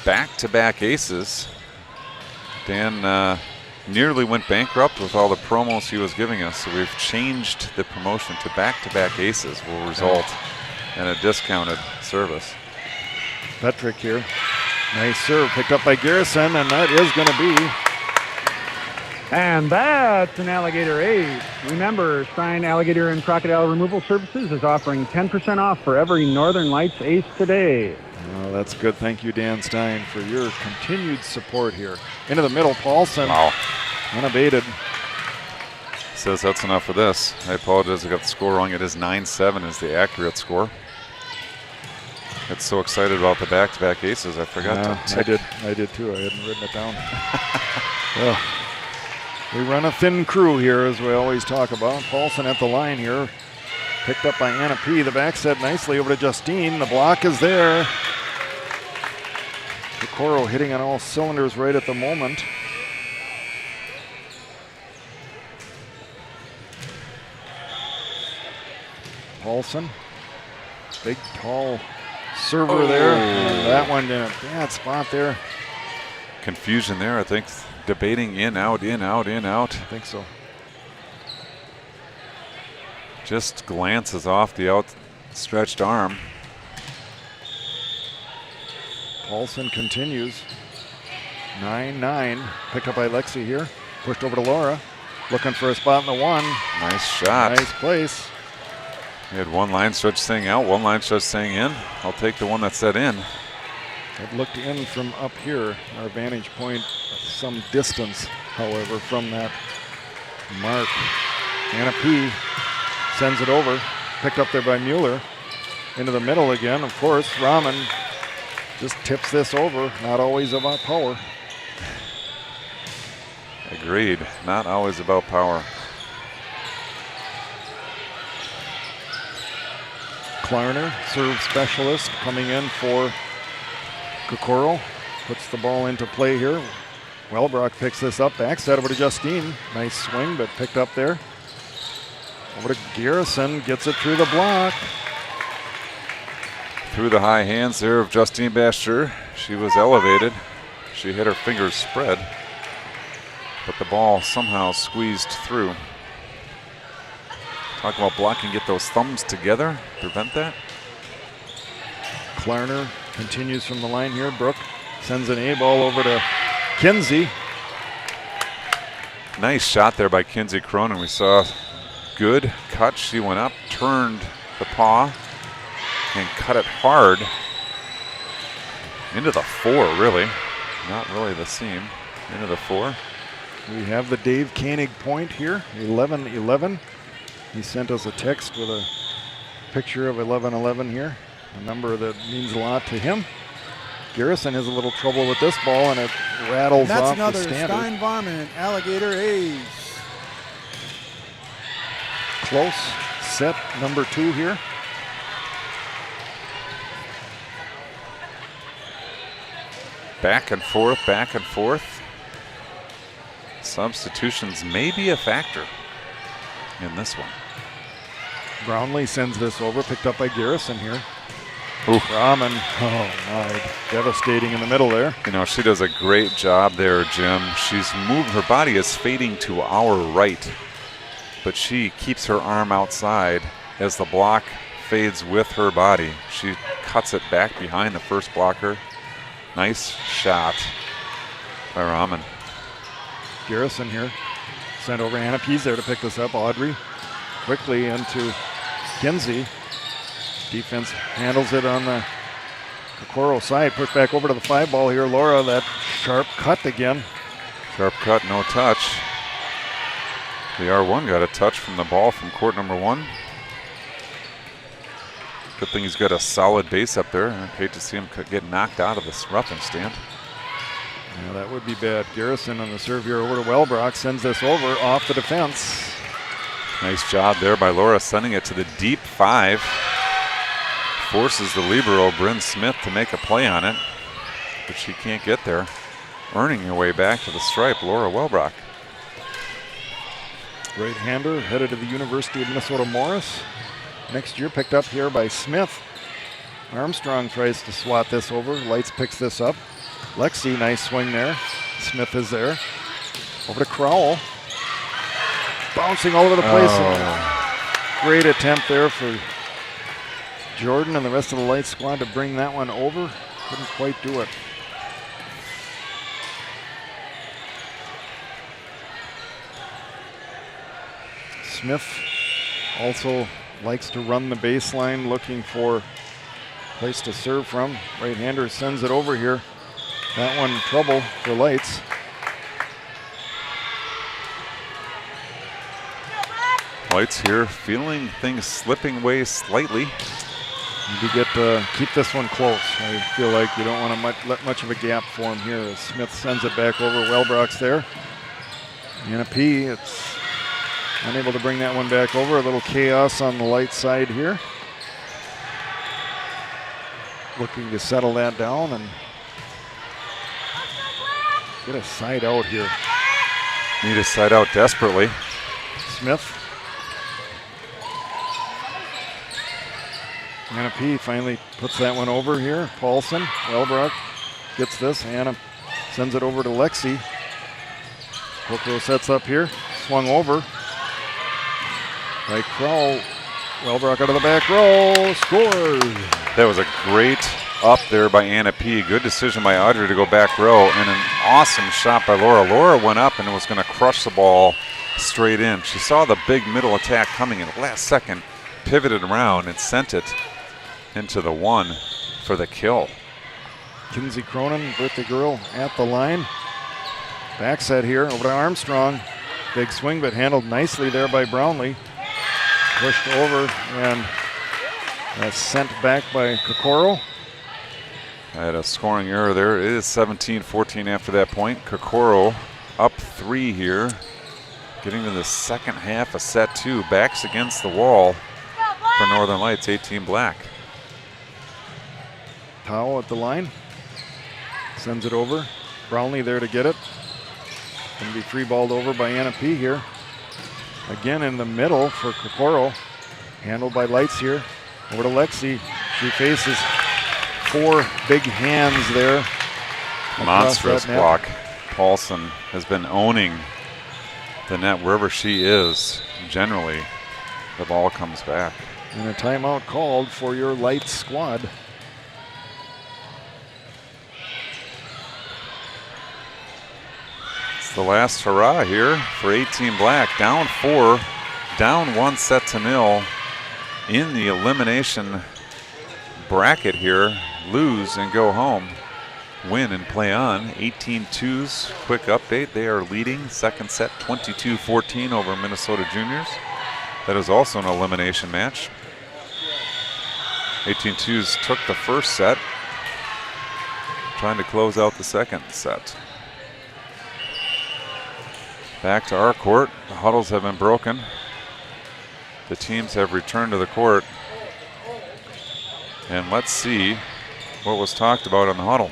Speaker 3: back-to-back aces. Dan nearly went bankrupt with all the promos he was giving us, so we've changed the promotion to back-to-back aces will result in a discounted service.
Speaker 2: Petrick here. Nice serve picked up by Garrison, and that is going to be.
Speaker 5: And that's an alligator ace. Remember, Stein Alligator and Crocodile Removal Services is offering 10% off for every Northern Lights ace today.
Speaker 2: Oh, that's good. Thank you, Dan Stein, for your continued support here. Into the middle, Paulson.
Speaker 3: Wow.
Speaker 2: Unabated.
Speaker 3: Says that's enough for this. I apologize, I got the score wrong. It is 9-7 is the accurate score. Got so excited about the back-to-back aces, I forgot to tick.
Speaker 2: I did too. I hadn't written it down. Well, we run a thin crew here, as we always talk about. Paulson at the line here. Picked up by Anna P. The back set nicely over to Justine. The block is there. Kokoro hitting on all cylinders right at the moment. Paulson. Big, tall server there. And that one in a bad spot there.
Speaker 3: Confusion there, I think. Debating in, out, in, out, in, out.
Speaker 2: I think so.
Speaker 3: Just glances off the outstretched arm.
Speaker 2: Paulson continues. 9-9. Picked up by Lexi here. Pushed over to Laura. Looking for a spot in the one.
Speaker 3: Nice shot.
Speaker 2: Nice place.
Speaker 3: He had one line stretch saying out, one line stretch saying in. I'll take the one that said in.
Speaker 2: It looked in from up here. Our vantage point some distance, however, from that mark. Anna P. sends it over. Picked up there by Mueller. Into the middle again. Of course, Rahman just tips this over. Not always about power.
Speaker 3: Agreed. Not always about power.
Speaker 2: Klarner, serve specialist, coming in for Kokoro. Puts the ball into play here. Wellbrock picks this up. Back set over to Justine. Nice swing, but picked up there. Over to Garrison. Gets it through the block.
Speaker 3: Through the high hands there of Justine Basher. She was elevated. She had her fingers spread. But the ball somehow squeezed through. Talk about blocking, get those thumbs together, prevent that.
Speaker 2: Klarner continues from the line here. Brooke sends an A ball over to Kinsey.
Speaker 3: Nice shot there by Kinsey Cronin. We saw good cut. She went up, turned the paw, and cut it hard into the four, really. Not really the seam, into the four.
Speaker 2: We have the Dave Koenig point here, 11-11. He sent us a text with a picture of 11-11 here, a number that means a lot to him. Garrison has a little trouble with this ball, and it rattles
Speaker 4: That's
Speaker 2: off the
Speaker 4: another
Speaker 2: standard.
Speaker 4: Stein Varmint Alligator ace.
Speaker 2: Close set number 2 here.
Speaker 3: Back and forth, back and forth. substitutions may be a factor in this one.
Speaker 2: Brownlee sends this over, picked up by Garrison here.
Speaker 3: Oof.
Speaker 2: Rahman, oh my, devastating in the middle there.
Speaker 3: You know, she does a great job there, Jim. She's moved, her body is fading to our right, but she keeps her arm outside as the block fades with her body. She cuts it back behind the first blocker. Nice shot by Rahman.
Speaker 2: Garrison here, sent over. Anna P's there to pick this up. Audrey quickly into Kinsey. Defense handles it on the Kokoro side. Push back over to the 5 ball here. Laura, that sharp cut again.
Speaker 3: Sharp cut, no touch. The R1 got a touch from the ball from court number 1. Good thing he's got a solid base up there. I'd hate to see him get knocked out of this roughing stand.
Speaker 2: Yeah, that would be bad. Garrison on the serve here over to Wellbrock. Sends this over off the defense.
Speaker 3: Nice job there by Laura, sending it to the deep 5. Forces the libero, Bryn Smith, to make a play on it, but she can't get there. Earning her way back to the stripe, Laura Wellbrock.
Speaker 2: Right-hander headed to the University of Minnesota Morris. Next year picked up here by Smith. Armstrong tries to swat this over. Lights picks this up. Lexi, nice swing there. Smith is there. Over to Crowell. Bouncing all over the place. Great attempt there for Jordan and the rest of the Light squad to bring that one over. Couldn't quite do it. Smith also likes to run the baseline, looking for a place to serve from. Right-hander sends it over here. That one trouble for Lights.
Speaker 3: Lights here feeling things slipping away slightly.
Speaker 2: Need to keep this one close. I feel like you don't want to let much of a gap form here as Smith sends it back over. Wellbrock's there. Anna P, it's unable to bring that one back over. A little chaos on the Light side here. Looking to settle that down and get a side out here.
Speaker 3: Need a side out desperately.
Speaker 2: Smith. Anna P finally puts that one over here. Paulson, Wellbrock gets this. Anna sends it over to Lexi. Kokoro sets up here. Swung over by Crowell. Wellbrock out of the back row. Scores.
Speaker 3: That was a great up there by Anna P. Good decision by Audrey to go back row, and an awesome shot by Laura. Laura went up and was going to crush the ball straight in. She saw the big middle attack coming in the last second, pivoted around and sent it into the 1 for the kill.
Speaker 2: Kinsey Cronin, birthday girl, at the line. Back set here over to Armstrong. Big swing, but handled nicely there by Brownlee. Pushed over and that's sent back by Kokoro.
Speaker 3: I had a scoring error there. It is 17-14 after that point. Kokoro up 3 here. Getting to the second half of set 2. Backs against the wall for Northern Lights, 18 black.
Speaker 2: Powell at the line. Sends it over. Brownlee there to get it. Going to be 3-balled over by Anna P here. Again in the middle for Kokoro. Handled by Lights here. Over to Lexi. She faces 4 big hands there.
Speaker 3: Monstrous block. Paulson has been owning the net wherever she is. Generally, the ball comes back.
Speaker 2: And a timeout called for your Lights squad.
Speaker 3: It's the last hurrah here for 18 black. Down 4, down 1 set to 0 in the elimination bracket here. Lose and go home. Win and play on. 18-2's quick update. They are leading second set 22-14 over Minnesota Juniors. That is also an elimination match. 18-2's took the first set, trying to close out the second set. Back to our court. The huddles have been broken. The teams have returned to the court. And let's see what was talked about in the huddle.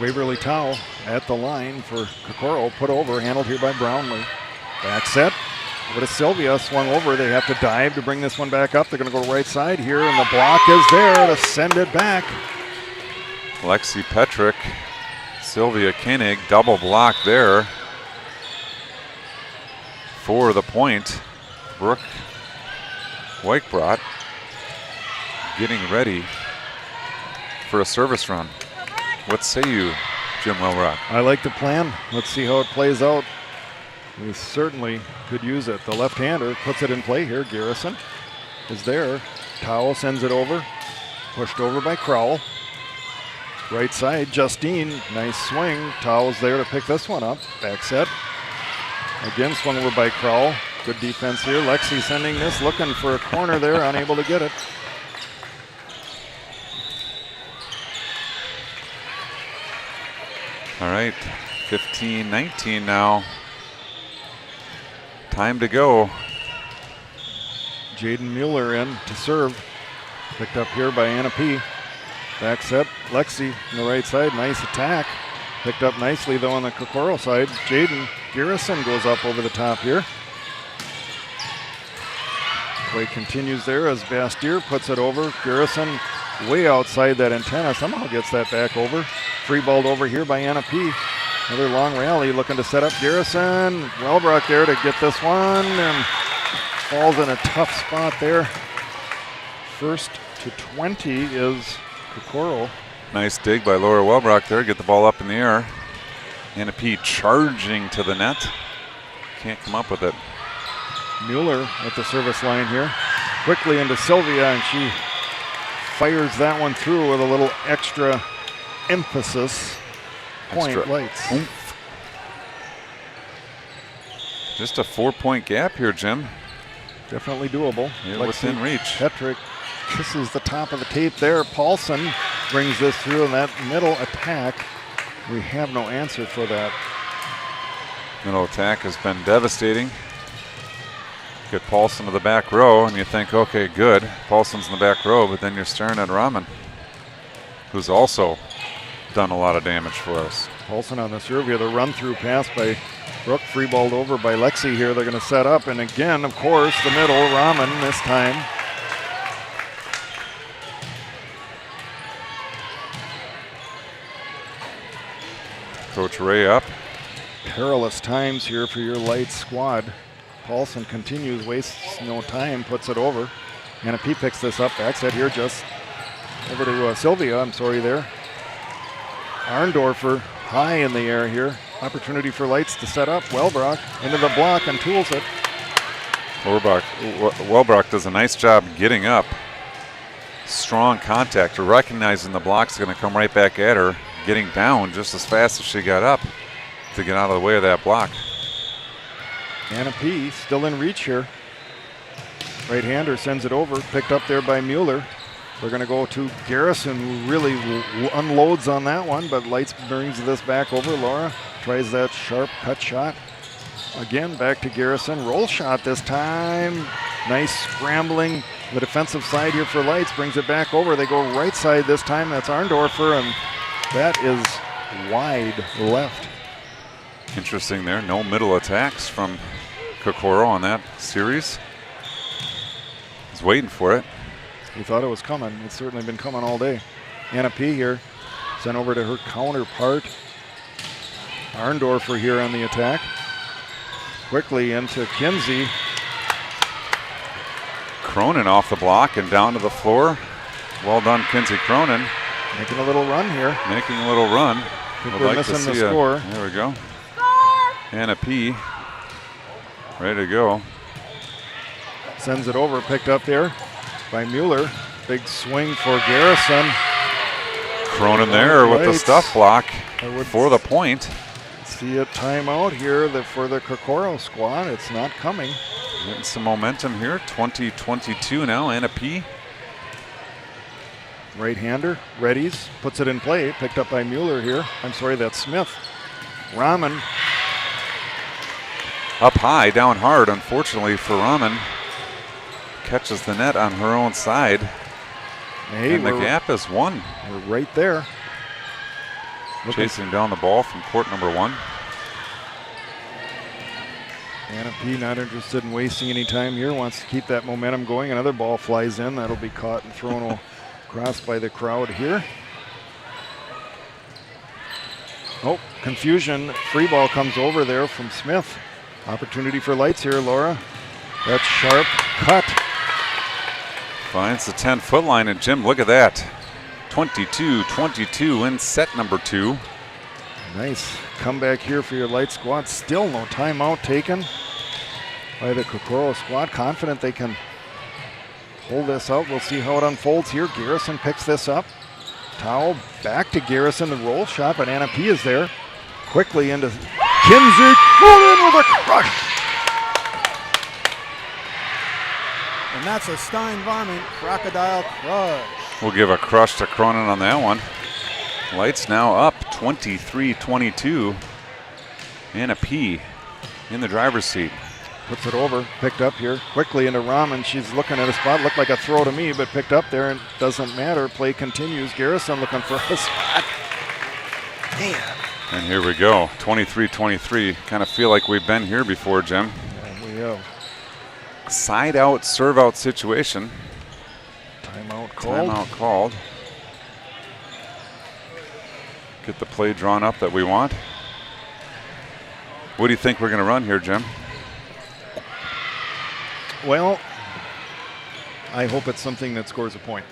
Speaker 2: Waverly Tao at the line for Kokoro. Put over, handled here by Brownlee. Back set. Over to Sylvia, swung over. They have to dive to bring this one back up. They're going to go right side here, and the block is there to send it back.
Speaker 3: Lexi Petrick, Sylvia Koenig, double block there for the point. Brooke Weichbrot getting ready for a service run. What say you, Jim Wellrock?
Speaker 2: I like the plan. Let's see how it plays out. We certainly could use it. The left-hander puts it in play here. Garrison is there. Towel sends it over. Pushed over by Crowell. Right side, Justine. Nice swing. Towel's there to pick this one up. Back set. Again, swung over by Crowell. Good defense here. Lexi sending this, looking for a corner there, unable to get it.
Speaker 3: All right, 15-19 now. Time to go.
Speaker 2: Jaden Mueller in to serve. Picked up here by Anna P. Back set, Lexi on the right side. Nice attack. Picked up nicely though on the Kokoro side. Jaden Garrison goes up over the top here. Play continues there as Bastier puts it over. Garrison way outside that antenna. Somehow gets that back over. Free balled over here by Anna P. Another long rally looking to set up Garrison. Wellbrock there to get this one and falls in a tough spot there. First to 20 is Kokoro.
Speaker 3: Nice dig by Laura Wellbrock there. Get the ball up in the air. Anna P charging to the net. Can't come up with it.
Speaker 2: Mueller at the service line here. Quickly into Sylvia, and she fires that one through with a little extra emphasis. Point
Speaker 3: Extra
Speaker 2: lights.
Speaker 3: oomph. Just a 4-point gap here, Jim.
Speaker 2: Definitely doable.
Speaker 3: Yeah,
Speaker 2: Lexi
Speaker 3: within reach.
Speaker 2: Petrick kisses the top of the tape there. Paulson brings this through in that middle attack. We have no answer for that.
Speaker 3: Middle attack has been devastating. Get Paulson to the back row, and you think, okay, good. Paulson's in the back row, but then you're staring at Rahman, who's also done a lot of damage for us.
Speaker 2: Paulson on the serve here. The run-through pass by Brooke, free-balled over by Lexi here. They're going to set up, and again, of course, the middle, Rahman this time.
Speaker 3: Coach Ray up.
Speaker 2: Perilous times here for your light squad. Paulson continues, wastes no time, puts it over. Anna P picks this up, backset here, just over to Sylvia, I'm sorry there. Arndorfer high in the air here. Opportunity for Lights to set up. Wellbrock into the block and tools it.
Speaker 3: Wellbrock does a nice job getting up. Strong contact, recognizing the block's going to come right back at her, getting down just as fast as she got up to get out of the way of that block.
Speaker 2: Anna P still in reach here. Right-hander sends it over, picked up there by Mueller. They're going to go to Garrison, who really unloads on that one, but Lights brings this back over. Laura tries that sharp cut shot. Again, back to Garrison. Roll shot this time. Nice scrambling. The defensive side here for Lights brings it back over. They go right side this time. That's Arndorfer, and that is wide left.
Speaker 3: Interesting there. No middle attacks from Kokoro on that series. He's waiting for it.
Speaker 2: He thought it was coming. It's certainly been coming all day. Anna P here, sent over to her counterpart. Arndorfer here on the attack. Quickly into Kinsey.
Speaker 3: Cronin off the block and down to the floor. Well done, Kinsey Cronin.
Speaker 2: Making a little run here.
Speaker 3: Making a little run.
Speaker 2: We're missing the score.
Speaker 3: There we go. Anna P. Ready to go.
Speaker 2: Sends it over, picked up there by Mueller. Big swing for Garrison.
Speaker 3: Cronin there with the stuff block for the point.
Speaker 2: See a timeout here for the Kokoro squad. It's not coming.
Speaker 3: Getting some momentum here. 20-22 now. Anna P.
Speaker 2: Right-hander, readies, puts it in play. Picked up by Mueller here. I'm sorry, that's Smith. Rahman.
Speaker 3: Up high, down hard, unfortunately for Rahman. Catches the net on her own side.
Speaker 2: Hey,
Speaker 3: and the gap is one.
Speaker 2: We're right there.
Speaker 3: chasing down the ball from court number 1.
Speaker 2: Anna P not interested in wasting any time here, wants to keep that momentum going. Another ball flies in. That'll be caught and thrown across by the crowd here. Oh, confusion. Free ball comes over there from Smith. Opportunity for Lights here, Laura. That's sharp cut.
Speaker 3: Finds the 10-foot line, and Jim, look at that. 22-22 in set number 2.
Speaker 2: Nice comeback here for your Light squad. Still no timeout taken by the Kokoro squad. Confident they can pull this out. We'll see how it unfolds here. Garrison picks this up. Towel back to Garrison. The roll shot, but Anna P is there. Quickly into Kinsey. Pulled in with a crush.
Speaker 4: And that's a Stein Varmint Crocodile Crush.
Speaker 3: We'll give a crush to Cronin on that one. Lights now up 23-22. Anna P in the driver's seat.
Speaker 2: Puts it over, picked up here. Quickly into Rahman. She's looking at a spot. Looked like a throw to me, but picked up there, and doesn't matter. Play continues. Garrison looking for a spot. Man.
Speaker 3: And here we go, 23-23. Kind of feel like we've been here before, Jim.
Speaker 2: Yeah, we have.
Speaker 3: Side out, serve out situation.
Speaker 2: Timeout called.
Speaker 3: Timeout called. Get the play drawn up that we want. What do you think we're going to run here, Jim?
Speaker 2: Well, I hope it's something that scores a point.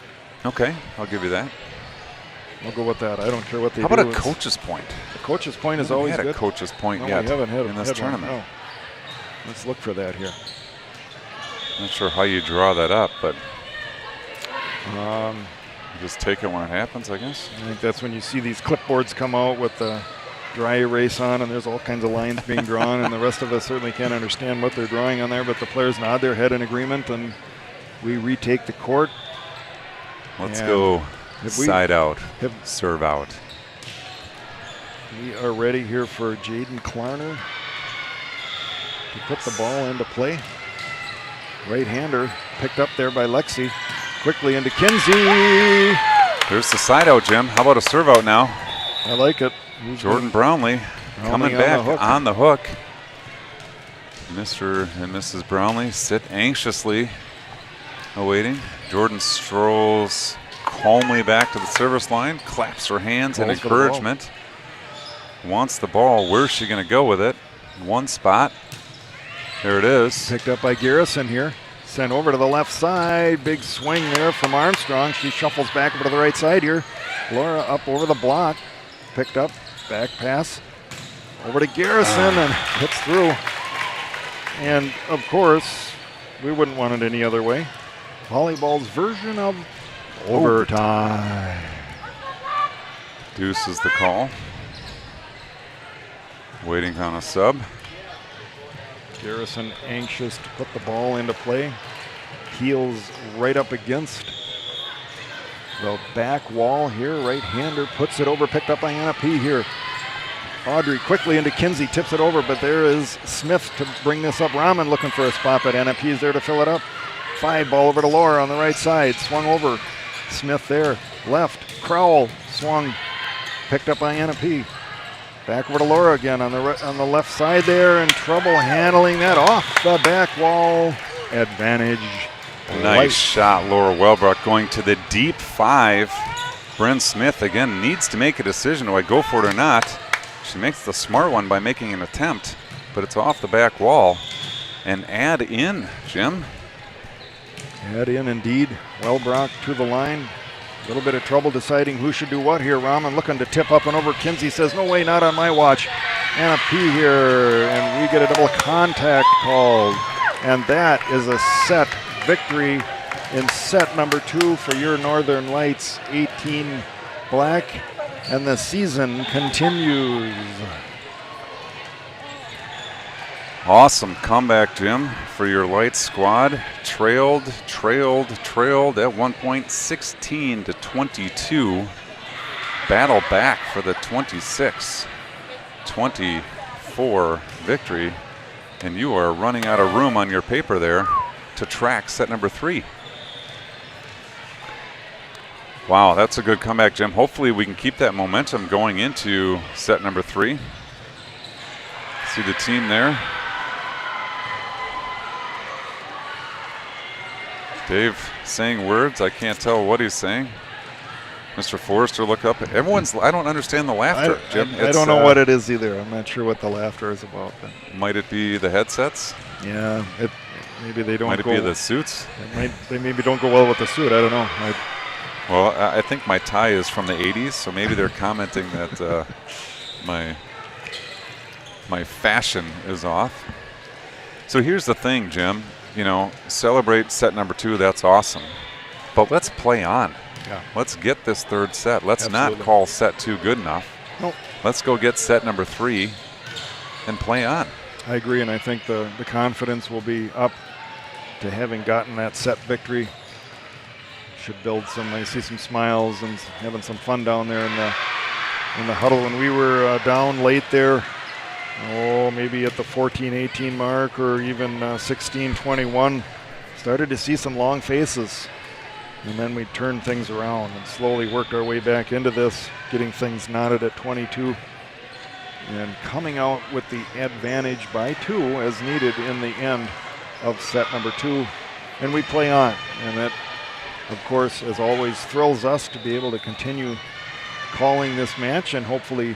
Speaker 3: Okay, I'll give you that.
Speaker 2: I'll go with that. I don't care what they
Speaker 3: How
Speaker 2: do.
Speaker 3: about a coach's point?
Speaker 2: The coach's point is
Speaker 3: We
Speaker 2: always
Speaker 3: haven't
Speaker 2: good.
Speaker 3: had a coach's point
Speaker 2: No,
Speaker 3: yet
Speaker 2: we haven't had
Speaker 3: in this
Speaker 2: had one.
Speaker 3: tournament.
Speaker 2: No. Let's look for that here.
Speaker 3: Not sure how you draw that up, but
Speaker 2: Um,
Speaker 3: you just take it when it happens, I guess.
Speaker 2: I think that's when you see these clipboards come out with the dry erase on, and there's all kinds of lines being drawn, and the rest of us certainly can't understand what they're drawing on there, but the players nod their head in agreement, and we retake the court.
Speaker 3: Let's
Speaker 2: And
Speaker 3: go
Speaker 2: if we-
Speaker 3: side out,
Speaker 2: if-
Speaker 3: serve out.
Speaker 2: We are ready here for Jaden Klarner to put the ball into play. Right-hander picked up there by Lexi. Quickly into Kinsey.
Speaker 3: There's the side out, Jim. How about a serve out now?
Speaker 2: I like it.
Speaker 3: Jordan Brownlee coming
Speaker 2: on
Speaker 3: back
Speaker 2: the hook.
Speaker 3: on the hook. Mr. and Mrs. Brownlee sit anxiously awaiting. Jordan strolls calmly back to the service line, claps her hands in
Speaker 2: Calls for the ball.
Speaker 3: encouragement. Wants the ball. Where's she going to go with it? One spot. There it is.
Speaker 2: Picked up by Garrison here. Sent over to the left side. Big swing there from Armstrong. She shuffles back over to the right side here. Laura up over the block. Picked up. Back pass. Over to Garrison and hits through. And of course, we wouldn't want it any other way. Volleyball's version of overtime.
Speaker 3: Deuce is the call. Waiting on a sub.
Speaker 2: Garrison anxious to put the ball into play. Heels right up against the back wall here. Right-hander puts it over, picked up by Anna P here. Audrey quickly into Kinsey, tips it over, but there is Smith to bring this up. Rahman looking for a spot, but Anna P is there to fill it up. 5 ball over to Laura on the right side. Swung over. Smith there. Left. Crowell swung. Picked up by Anna P. Back over to Laura again on the left side there, and trouble handling that off the back wall. Advantage.
Speaker 3: Nice
Speaker 2: Light.
Speaker 3: shot, Laura Wellbrook going to the deep 5. Bryn Smith again needs to make a decision. Do I go for it or not? She makes the smart one by making an attempt, but it's off the back wall. And add in, Jim.
Speaker 2: Add in indeed. Wellbrock to the line. A little bit of trouble deciding who should do what here. Rahman looking to tip up and over. Kinsey says, no way, not on my watch. Anna P here, and we get a double contact called. And that is a set victory in set number 2 for your Northern Lights, 18 black. And the season continues.
Speaker 3: Awesome comeback, Jim, for your Lights squad. Trailed at one point 16-22. Battle back for the 26-24 victory. And you are running out of room on your paper there to track set number 3. Wow, that's a good comeback, Jim. Hopefully we can keep that momentum going into set number 3. See the team there. Dave saying words. I can't tell what he's saying. Mr. Forrester, look up. I don't understand the laughter, Jim.
Speaker 2: I don't know what it is either. I'm not sure what the laughter is about. But
Speaker 3: might it be the headsets?
Speaker 2: Yeah, maybe they don't
Speaker 3: Might it be the suits?
Speaker 2: They maybe don't go well with the suit. I don't know.
Speaker 3: Well, I think my tie is from the 80s, so maybe they're commenting that my fashion is off. So here's the thing, Jim. You know, celebrate set number 2. That's awesome. But let's play on.
Speaker 2: Yeah.
Speaker 3: Let's get this 3rd set. Let's
Speaker 2: Absolutely.
Speaker 3: not call set 2 good enough.
Speaker 2: Nope.
Speaker 3: Let's go get set number 3 and play on.
Speaker 2: I agree, and I think the confidence will be up to having gotten that set victory. Should build I see some smiles and having some fun down there in the huddle. When we were down late there, maybe at the 14-18 mark or even 16-21, started to see some long faces. And then we turned things around and slowly worked our way back into this, getting things knotted at 22 and coming out with the advantage by 2 as needed in the end of set number 2. And we play on. And that, of course, as always, thrills us to be able to continue calling this match and hopefully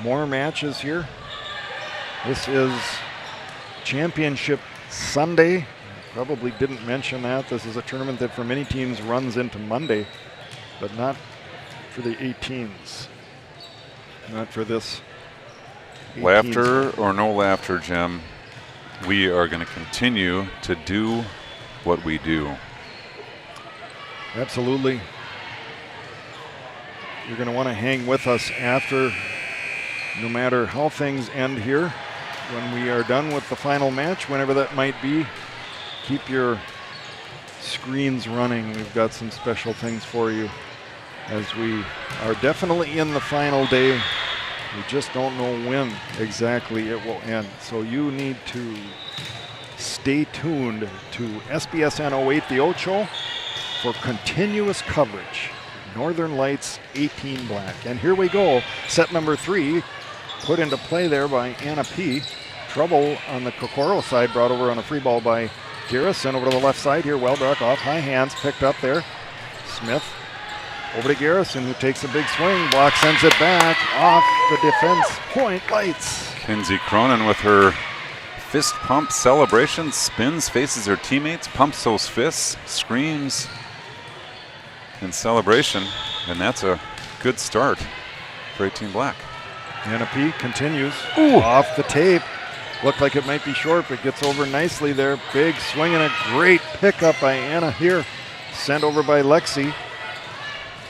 Speaker 2: more matches here. This is Championship Sunday. Probably didn't mention that. This is a tournament that for many teams runs into Monday, but not for the 18s. Not for this 18s.
Speaker 3: Laughter or no laughter, Jim, we are going to continue to do what we do.
Speaker 2: Absolutely. You're going to want to hang with us after, no matter how things end here. When we are done with the final match, whenever that might be, keep your screens running. We've got some special things for you as we are definitely in the final day. We just don't know when exactly it will end. So you need to stay tuned to SBSN 08 The Ocho for continuous coverage. Northern Lights 18 black. And here we go. Set number 3 put into play there by Anna P. Trouble on the Kokoro side, brought over on a free ball by Garrison. Over to the left side here. Welbrock off high hands, picked up there. Smith over to Garrison, who takes a big swing. Block sends it back off the defense. Point Lights.
Speaker 3: Kinsey Cronin with her fist pump celebration, spins, faces her teammates, pumps those fists, screams in celebration, and that's a good start for 18 black.
Speaker 2: Anna P continues. Off the tape. Looked like it might be short, but gets over nicely there. Big swing and a great pickup by Anna here. Sent over by Lexi.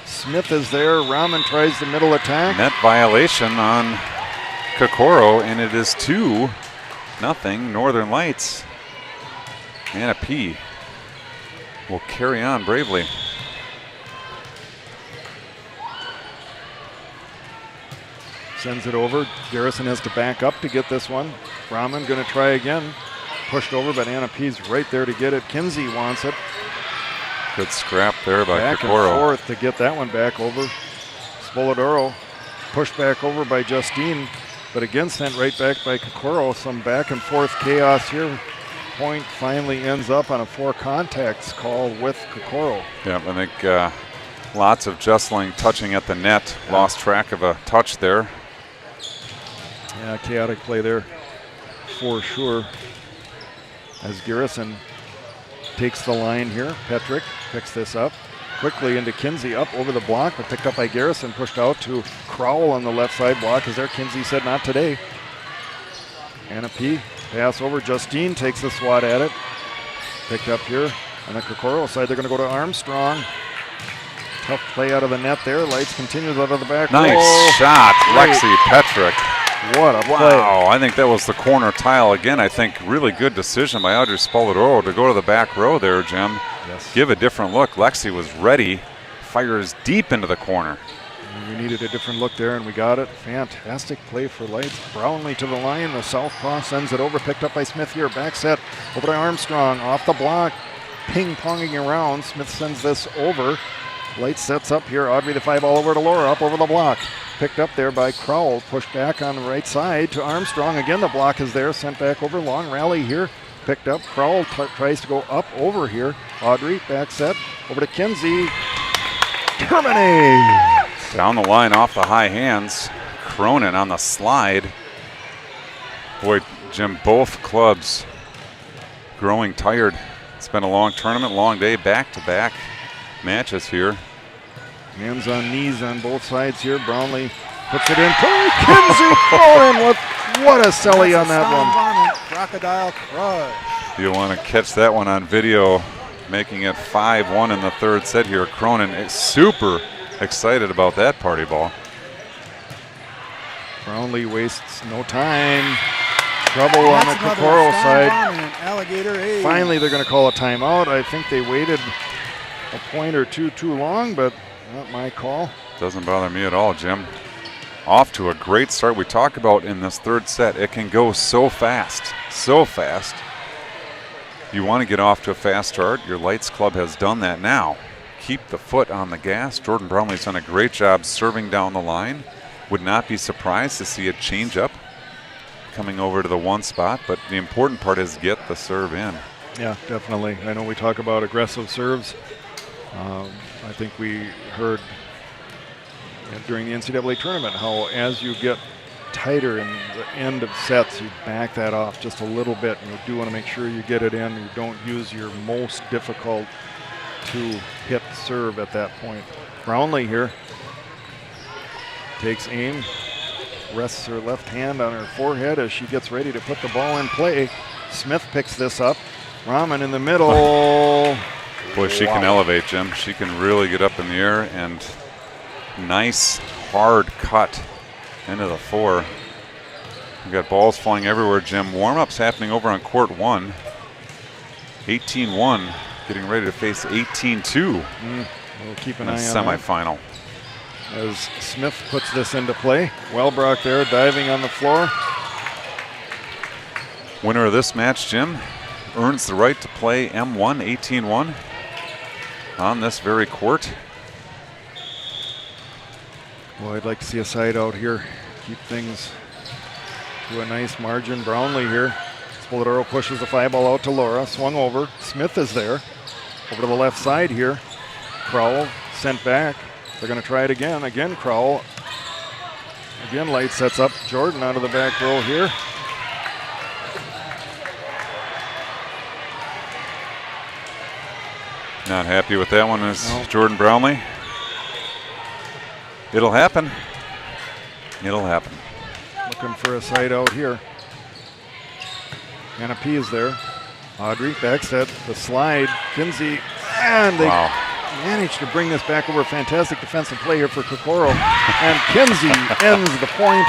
Speaker 2: Smith is there. Rahman tries the middle attack.
Speaker 3: Net violation on Kokoro, and it is 2-0 Northern Lights. Anna P. will carry on bravely.
Speaker 2: Sends it over. Garrison has to back up to get this one. Rahman going to try again. Pushed over, but Anna P's right there to get it. Kinsey wants it.
Speaker 3: Good scrap there by
Speaker 2: Back
Speaker 3: Kokoro.
Speaker 2: and forth to get that one back over. Spoladoro pushed back over by Justine, but again sent right back by Kokoro. Some back and forth chaos here. Point finally ends up on a 4 contacts call with Kokoro.
Speaker 3: Yeah, I think lots of jostling, touching at the net.
Speaker 2: Yeah.
Speaker 3: Lost track of a touch there.
Speaker 2: Yeah, chaotic play there for sure. As Garrison takes the line here. Petrick picks this up quickly into Kinsey, up over the block, but picked up by Garrison, pushed out to Crowell on the left side block. Is there? Kinsey said not today. Anna P. pass over. Justine takes the swat at it. Picked up here on the Kokoro side. They're going to go to Armstrong. Tough play out of the net there. Lights continues out of the back.
Speaker 3: Nice
Speaker 2: Oh,
Speaker 3: shot,
Speaker 2: great.
Speaker 3: Lexi Petrick.
Speaker 2: What a play.
Speaker 3: Wow, I think that was the corner tile again. I think really good decision by Audrey Spoladoro to go to the back row there, Jim.
Speaker 2: Yes.
Speaker 3: Give a different look. Lexi was ready. Fires deep into the corner.
Speaker 2: We needed a different look there, and we got it. Fantastic play for Lights. Brownlee to the line. The southpaw sends it over. Picked up by Smith here. Back set over to Armstrong. Off the block. Ping-ponging around. Smith sends this over. Light sets up here. Audrey the 5 ball over to Laura, up over the block. Picked up there by Crowell. Pushed back on the right side to Armstrong. Again, the block is there. Sent back over. Long rally here. Picked up. Crowell tries to go up over here. Audrey, back set. Over to Kinsey. Terminates.
Speaker 3: Down the line off the high hands. Cronin on the slide. Boy, Jim, both clubs growing tired. It's been a long tournament, long day, back-to-back matches here.
Speaker 2: Hands on knees on both sides here. Brownlee puts it in. Kinsey Cronin, what a celly on that one.
Speaker 4: Crocodile crush.
Speaker 3: You'll want to catch that one on video, making it 5-1 in the third set here. Cronin is super excited about that party ball.
Speaker 2: Brownlee wastes no time. Trouble on the Kokoro side.
Speaker 4: Alligator ace.
Speaker 2: Finally, they're going to call a timeout. I think they waited a point or two too long, but not my call.
Speaker 3: Doesn't bother me at all, Jim. Off to a great start. We talk about in this third set, it can go so fast, so fast. You want to get off to a fast start. Your Lights Club has done that now. Keep the foot on the gas. Jordan Brownlee's done a great job serving down the line. Would not be surprised to see a change up coming over to the one spot, but the important part is get the serve in.
Speaker 2: Yeah, definitely. I know we talk about aggressive serves. I think we heard during the NCAA tournament how as you get tighter in the end of sets, you back that off just a little bit, and you do want to make sure you get it in. You don't use your most difficult to hit serve at that point. Brownlee here takes aim, rests her left hand on her forehead as she gets ready to put the ball in play. Smith picks this up. Rahman in the middle.
Speaker 3: Boy, she can elevate, Jim. She can really get up in the air, and nice hard cut into the four. We've got balls flying everywhere, Jim. Warm-ups happening over on court one. 18-1, getting ready to face 18-2
Speaker 2: We'll keep an
Speaker 3: in
Speaker 2: eye
Speaker 3: the
Speaker 2: on that.
Speaker 3: semifinal.
Speaker 2: As Smith puts this into play. Wellbrock there diving on the floor.
Speaker 3: Winner of this match, Jim, earns the right to play M1 18-1 on this very court.
Speaker 2: Well, I'd like to see a side out here. Keep things to a nice margin. Brownlee here. Spolidoro pushes the 5 ball out to Laura. Swung over. Smith is there. Over to the left side here. Crowell sent back. They're going to try it again. Again, Crowell. Again, Light sets up Jordan out of the back row here.
Speaker 3: Not happy with that one is Jordan Brownlee. It'll happen. It'll happen.
Speaker 2: Looking for a side out here. Anna P is there. Audrey, back set, the slide. Kinsey, and they managed to bring this back over. Fantastic defensive play here for Kokoro. And Kinsey ends the point.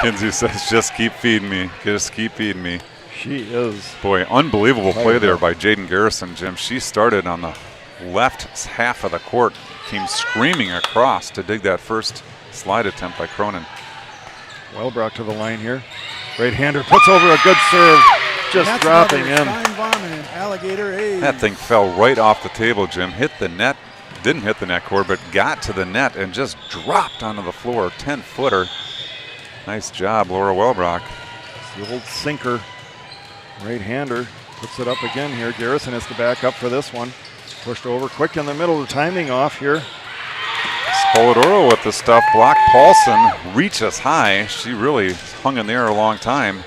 Speaker 3: Kinsey says, just keep feeding me. Just keep feeding me.
Speaker 2: She is.
Speaker 3: Boy, unbelievable play there by Jaden Garrison, Jim. She started on the left half of the court, came screaming across to dig that first slide attempt by Cronin.
Speaker 2: Wellbrock to the line here. Right-hander puts over a good serve, just dropping in.
Speaker 4: Alligator ace.
Speaker 3: That thing fell right off the table, Jim. Hit the net, didn't hit the net cord, but got to the net and just dropped onto the floor. 10-footer. Nice job, Laura Wellbrock.
Speaker 2: It's the old sinker. Right-hander puts it up again here. Garrison has to back up for this one. Pushed over quick in the middle. The timing off here.
Speaker 3: Spolidoro with the stuff block. Paulson reaches high. She really hung in there a long time.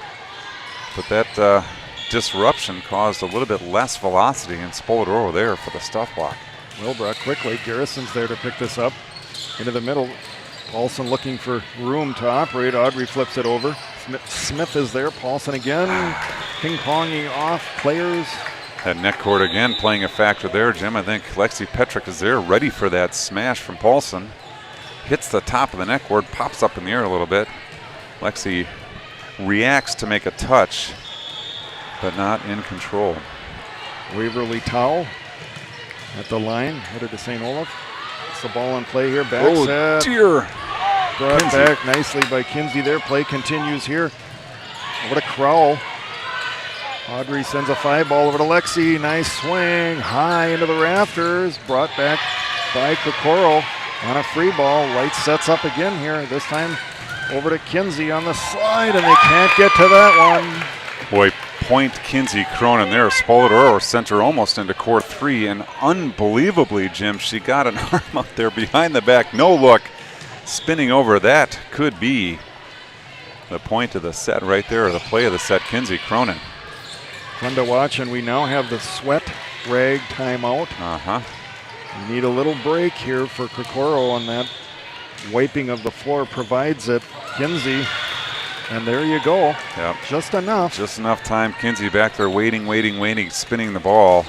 Speaker 3: But that disruption caused a little bit less velocity, and Spolidoro there for the stuff block.
Speaker 2: Wilbrock quickly. Garrison's there to pick this up. Into the middle. Paulson looking for room to operate. Audrey flips it over. Smith is there. Paulson again. Ping-ponging off players.
Speaker 3: That net cord again playing a factor there, Jim. I think Lexi Petrick is there ready for that smash from Paulson. Hits the top of the net cord, pops up in the air a little bit. Lexi reacts to make a touch, but not in control.
Speaker 2: Waverly Towel at the line, headed to St. Olaf. It's the ball in play here. Back set.
Speaker 3: Dear.
Speaker 2: Brought
Speaker 3: Kinsey.
Speaker 2: back nicely by Kinsey there. Play continues here. Over to Crowell. Audrey sends a 5 ball over to Lexi. Nice swing. High into the rafters. Brought back by Kokoro on a free ball. Light sets up again here. This time over to Kinsey on the slide, and they can't get to that one.
Speaker 3: Boy, point Kinsey Cronin there. Spoladoro sent her almost into court 3, and unbelievably, Jim, she got an arm up there behind the back. No look. Spinning over. That could be the point of the set right there, or the play of the set. Kinsey Cronin.
Speaker 2: Fun to watch, and we now have the sweat rag timeout. We need a little break here for Kokoro, on that wiping of the floor provides it. Kinsey, and there you go.
Speaker 3: Yep.
Speaker 2: Just enough.
Speaker 3: Just enough time. Kinsey back there waiting, spinning the ball.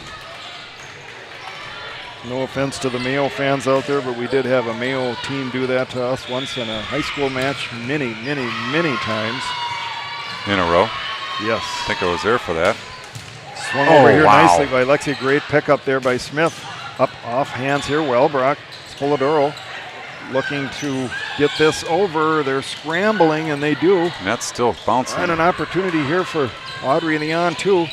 Speaker 2: No offense to the Mayo fans out there, but we did have a Mayo team do that to us once in a high school match many times.
Speaker 3: In a row?
Speaker 2: Yes.
Speaker 3: I think I was there for that.
Speaker 2: Swung over here nicely by Lexi. Great pickup there by Smith. Up off hands here. Wellbrock. Spoladoro looking to get this over. They're scrambling, and they do.
Speaker 3: Net's still bouncing.
Speaker 2: And an opportunity here for Audrey in the on-2.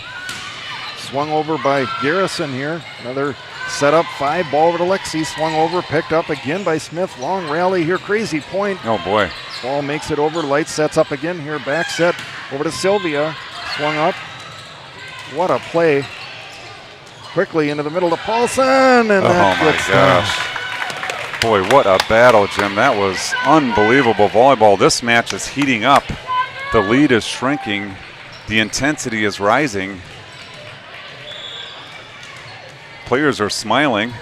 Speaker 2: Swung over by Garrison here. Another setup 5. Ball over to Lexi. Swung over. Picked up again by Smith. Long rally here. Crazy point.
Speaker 3: Oh, boy.
Speaker 2: Ball makes it over. Light sets up again here. Back set over to Sylvia. Swung up. What a play. Quickly into the middle to Paulson. And that gets
Speaker 3: gosh. Boy, what a battle, Jim. That was unbelievable volleyball. This match is heating up. The lead is shrinking. The intensity is rising. Players are smiling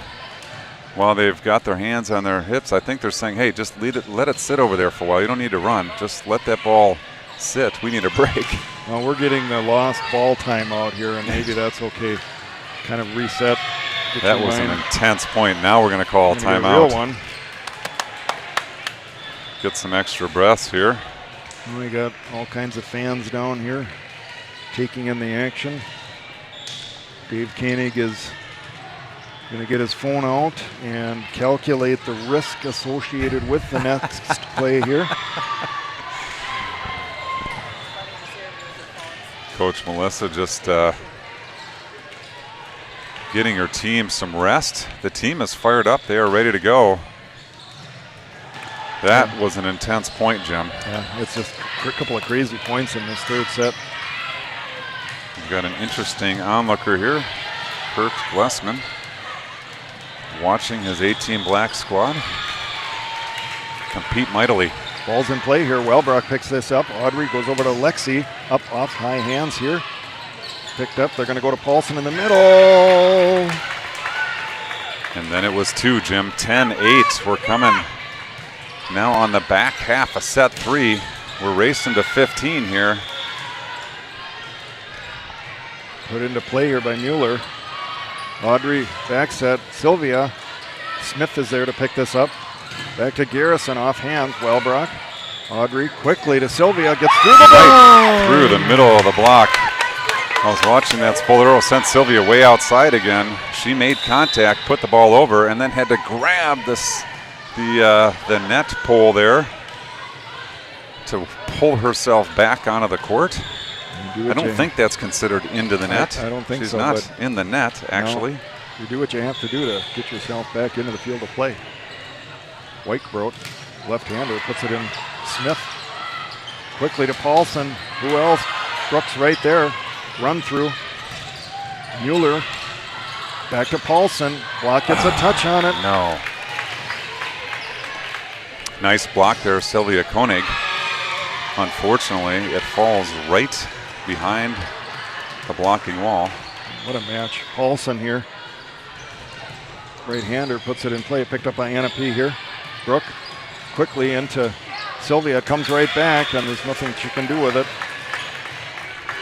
Speaker 3: while they've got their hands on their hips. I think they're saying, hey, just let it sit over there for a while. You don't need to run. Just let that ball sit. We need a break.
Speaker 2: Well, we're getting the lost ball timeout here, and maybe that's okay. Kind of reset.
Speaker 3: That was an intense point. Now we're going to call a timeout.
Speaker 2: Real one.
Speaker 3: Get some extra breaths here.
Speaker 2: We got all kinds of fans down here taking in the action. Dave Koenig is going to get his phone out and calculate the risk associated with the next play here.
Speaker 3: Coach Melissa just getting her team some rest. The team is fired up. They are ready to go. That was an intense point, Jim.
Speaker 2: Yeah, it's just a couple of crazy points in this third set.
Speaker 3: We've got an interesting onlooker here. Kurt Glessman watching his 18 black squad compete mightily.
Speaker 2: Ball's in play here. Wellbrock picks this up. Audrey goes over to Lexi. Up off high hands here. Picked up. They're going to go to Paulson in the middle.
Speaker 3: And then it was 2, Jim. 10-8. We're coming now on the back half of set 3. We're racing to 15 here.
Speaker 2: Put into play here by Mueller. Audrey back set. Sylvia. Smith is there to pick this up. Back to Garrison off hands. Wellbrock. Audrey quickly to Sylvia. Gets through the
Speaker 3: right through the middle of the block. I was watching that. Spoladoro sent Sylvia way outside again. She made contact, put the ball over, and then had to grab the net pole there to pull herself back onto the court. I don't think that's considered into the net.
Speaker 2: I don't think
Speaker 3: She's
Speaker 2: so.
Speaker 3: She's not in the net, actually.
Speaker 2: No, you do what you have to do to get yourself back into the field of play. Whitebrook, left-hander, puts it in Smith. Quickly to Paulson. Who else? Brooks right there. Run through. Mueller. Back to Paulson. Block gets a touch on it.
Speaker 3: No. Nice block there, Sylvia Koenig. Unfortunately, it falls right behind the blocking wall.
Speaker 2: What a match. Paulson here. Right-hander puts it in play. Picked up by Anna P. here. Brooke quickly into Sylvia. Comes right back, and there's nothing she can do with it.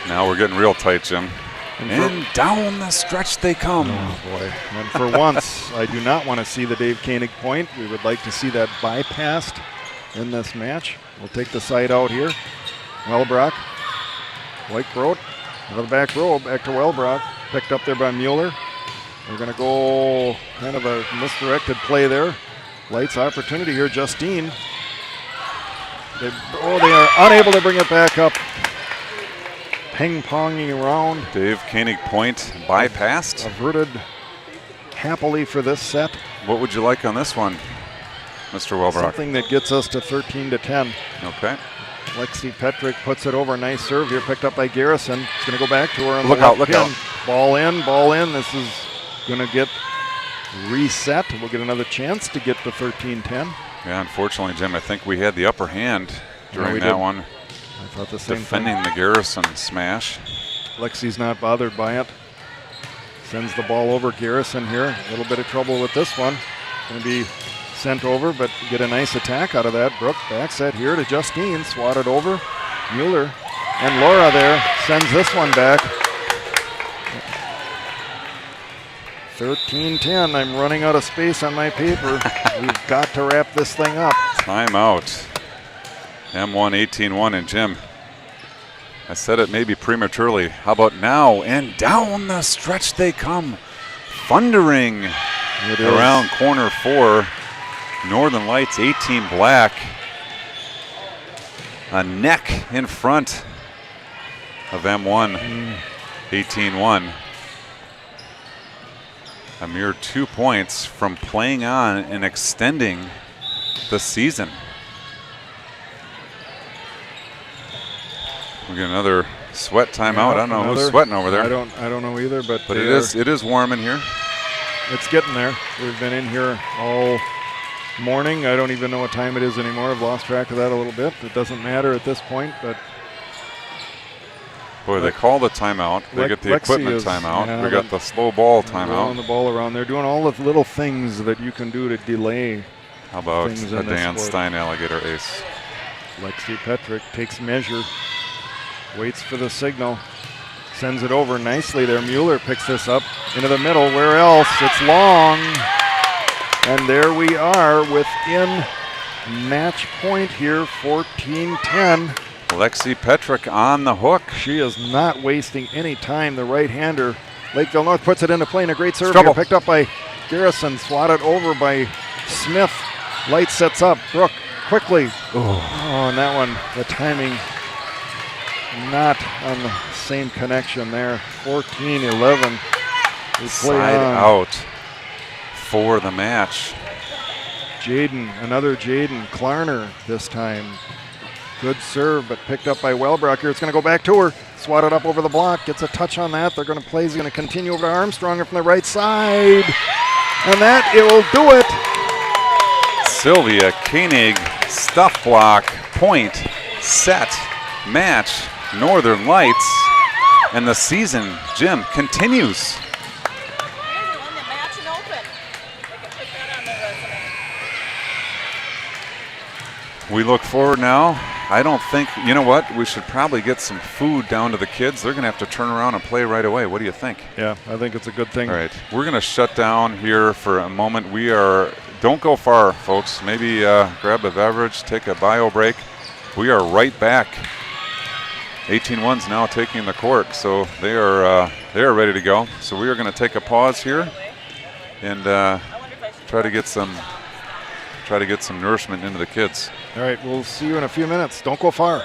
Speaker 3: Now we're getting real tight, Jim. And down the stretch they come.
Speaker 2: Oh, boy. And for once, I do not want to see the Dave Koenig point. We would like to see that bypassed in this match. We'll take the side out here. Wellbrock. Whitebrook. Out of the back row. Back to Wellbrock. Picked up there by Mueller. We're going to go kind of a misdirected play there. Lights opportunity here. Justine. They are unable to bring it back up. Ping-ponging around.
Speaker 3: Dave Koenig point bypassed.
Speaker 2: Averted happily for this set.
Speaker 3: What would you like on this one, Mr. Welbrock?
Speaker 2: Something that gets us to 13-10.
Speaker 3: Okay.
Speaker 2: Lexi Petrick puts it over. Nice serve here, picked up by Garrison. It's going to go back to her. On
Speaker 3: Look
Speaker 2: the
Speaker 3: out,
Speaker 2: left
Speaker 3: look
Speaker 2: pin.
Speaker 3: out.
Speaker 2: Ball in, ball in. This is going to get reset. We'll get another chance to get to 13-10.
Speaker 3: Yeah, unfortunately, Jim, I think we had the upper hand during
Speaker 2: we
Speaker 3: that
Speaker 2: did.
Speaker 3: one.
Speaker 2: I thought the same
Speaker 3: Defending
Speaker 2: thing.
Speaker 3: the Garrison smash.
Speaker 2: Lexi's not bothered by it. Sends the ball over. Garrison here. A little bit of trouble with this one. Going to be sent over, but get a nice attack out of that. Brooke back set here to Justine. Swatted over. Mueller and Laura there sends this one back. 13-10. I'm running out of space on my paper. We've got to wrap this thing up.
Speaker 3: Timeout. M1 18-1, and Jim, I said it maybe prematurely. How about now? And down the stretch they come, thundering around corner 4. Northern Lights 18 black. A neck in front of M1 18-1. A mere 2 points from playing on and extending the season. We get another sweat timeout. I don't know who's sweating over there.
Speaker 2: I don't know either, but
Speaker 3: it is warm in here.
Speaker 2: It's getting there. We've been in here all morning. I don't even know what time it is anymore. I've lost track of that a little bit. It doesn't matter at this point, but
Speaker 3: boy, they call the timeout. They get the equipment timeout.
Speaker 2: Yeah,
Speaker 3: we got the slow ball timeout.
Speaker 2: Throwing the ball around. They're doing all the little things that you can do to delay.
Speaker 3: How about
Speaker 2: things
Speaker 3: a
Speaker 2: in this
Speaker 3: Dan
Speaker 2: sport.
Speaker 3: Stein Alligator ace?
Speaker 2: Lexi Petrick takes measure, waits for the signal, sends it over nicely there. Mueller picks this up into the middle. Where else? It's long. And there we are within match point here, 14-10.
Speaker 3: Lexi Petrick on the hook.
Speaker 2: She is not wasting any time. The right-hander, Lakeville North puts it into play, and a great serve
Speaker 3: Trouble.
Speaker 2: here, picked up by Garrison, swatted over by Smith. Light sets up. Brooke quickly. Oh, and that one, the timing not on the same connection there. 14-11. We play
Speaker 3: Side
Speaker 2: on.
Speaker 3: out for the match.
Speaker 2: Another Jaden Klarner this time. Good serve, but picked up by Welbrock here. It's going to go back to her. Swatted up over the block. Gets a touch on that. They're going to play. He's going to continue over to Armstrong from the right side. And that, it will do it.
Speaker 3: Sylvia Koenig, stuff block, point, set, match, Northern Lights. And the season, Jim, continues. We look forward now. I don't think, you know what, we should probably get some food down to the kids. They're going to have to turn around and play right away. What do you think?
Speaker 2: Yeah, I think it's a good thing.
Speaker 3: All right, we're going to shut down here for a moment. Don't go far, folks. Maybe grab a beverage, take a bio break. We are right back. 18-1's now taking the court, so they are ready to go. So we are going to take a pause here and try to get some nourishment into the kids.
Speaker 2: All right, we'll see you in a few minutes. Don't go far.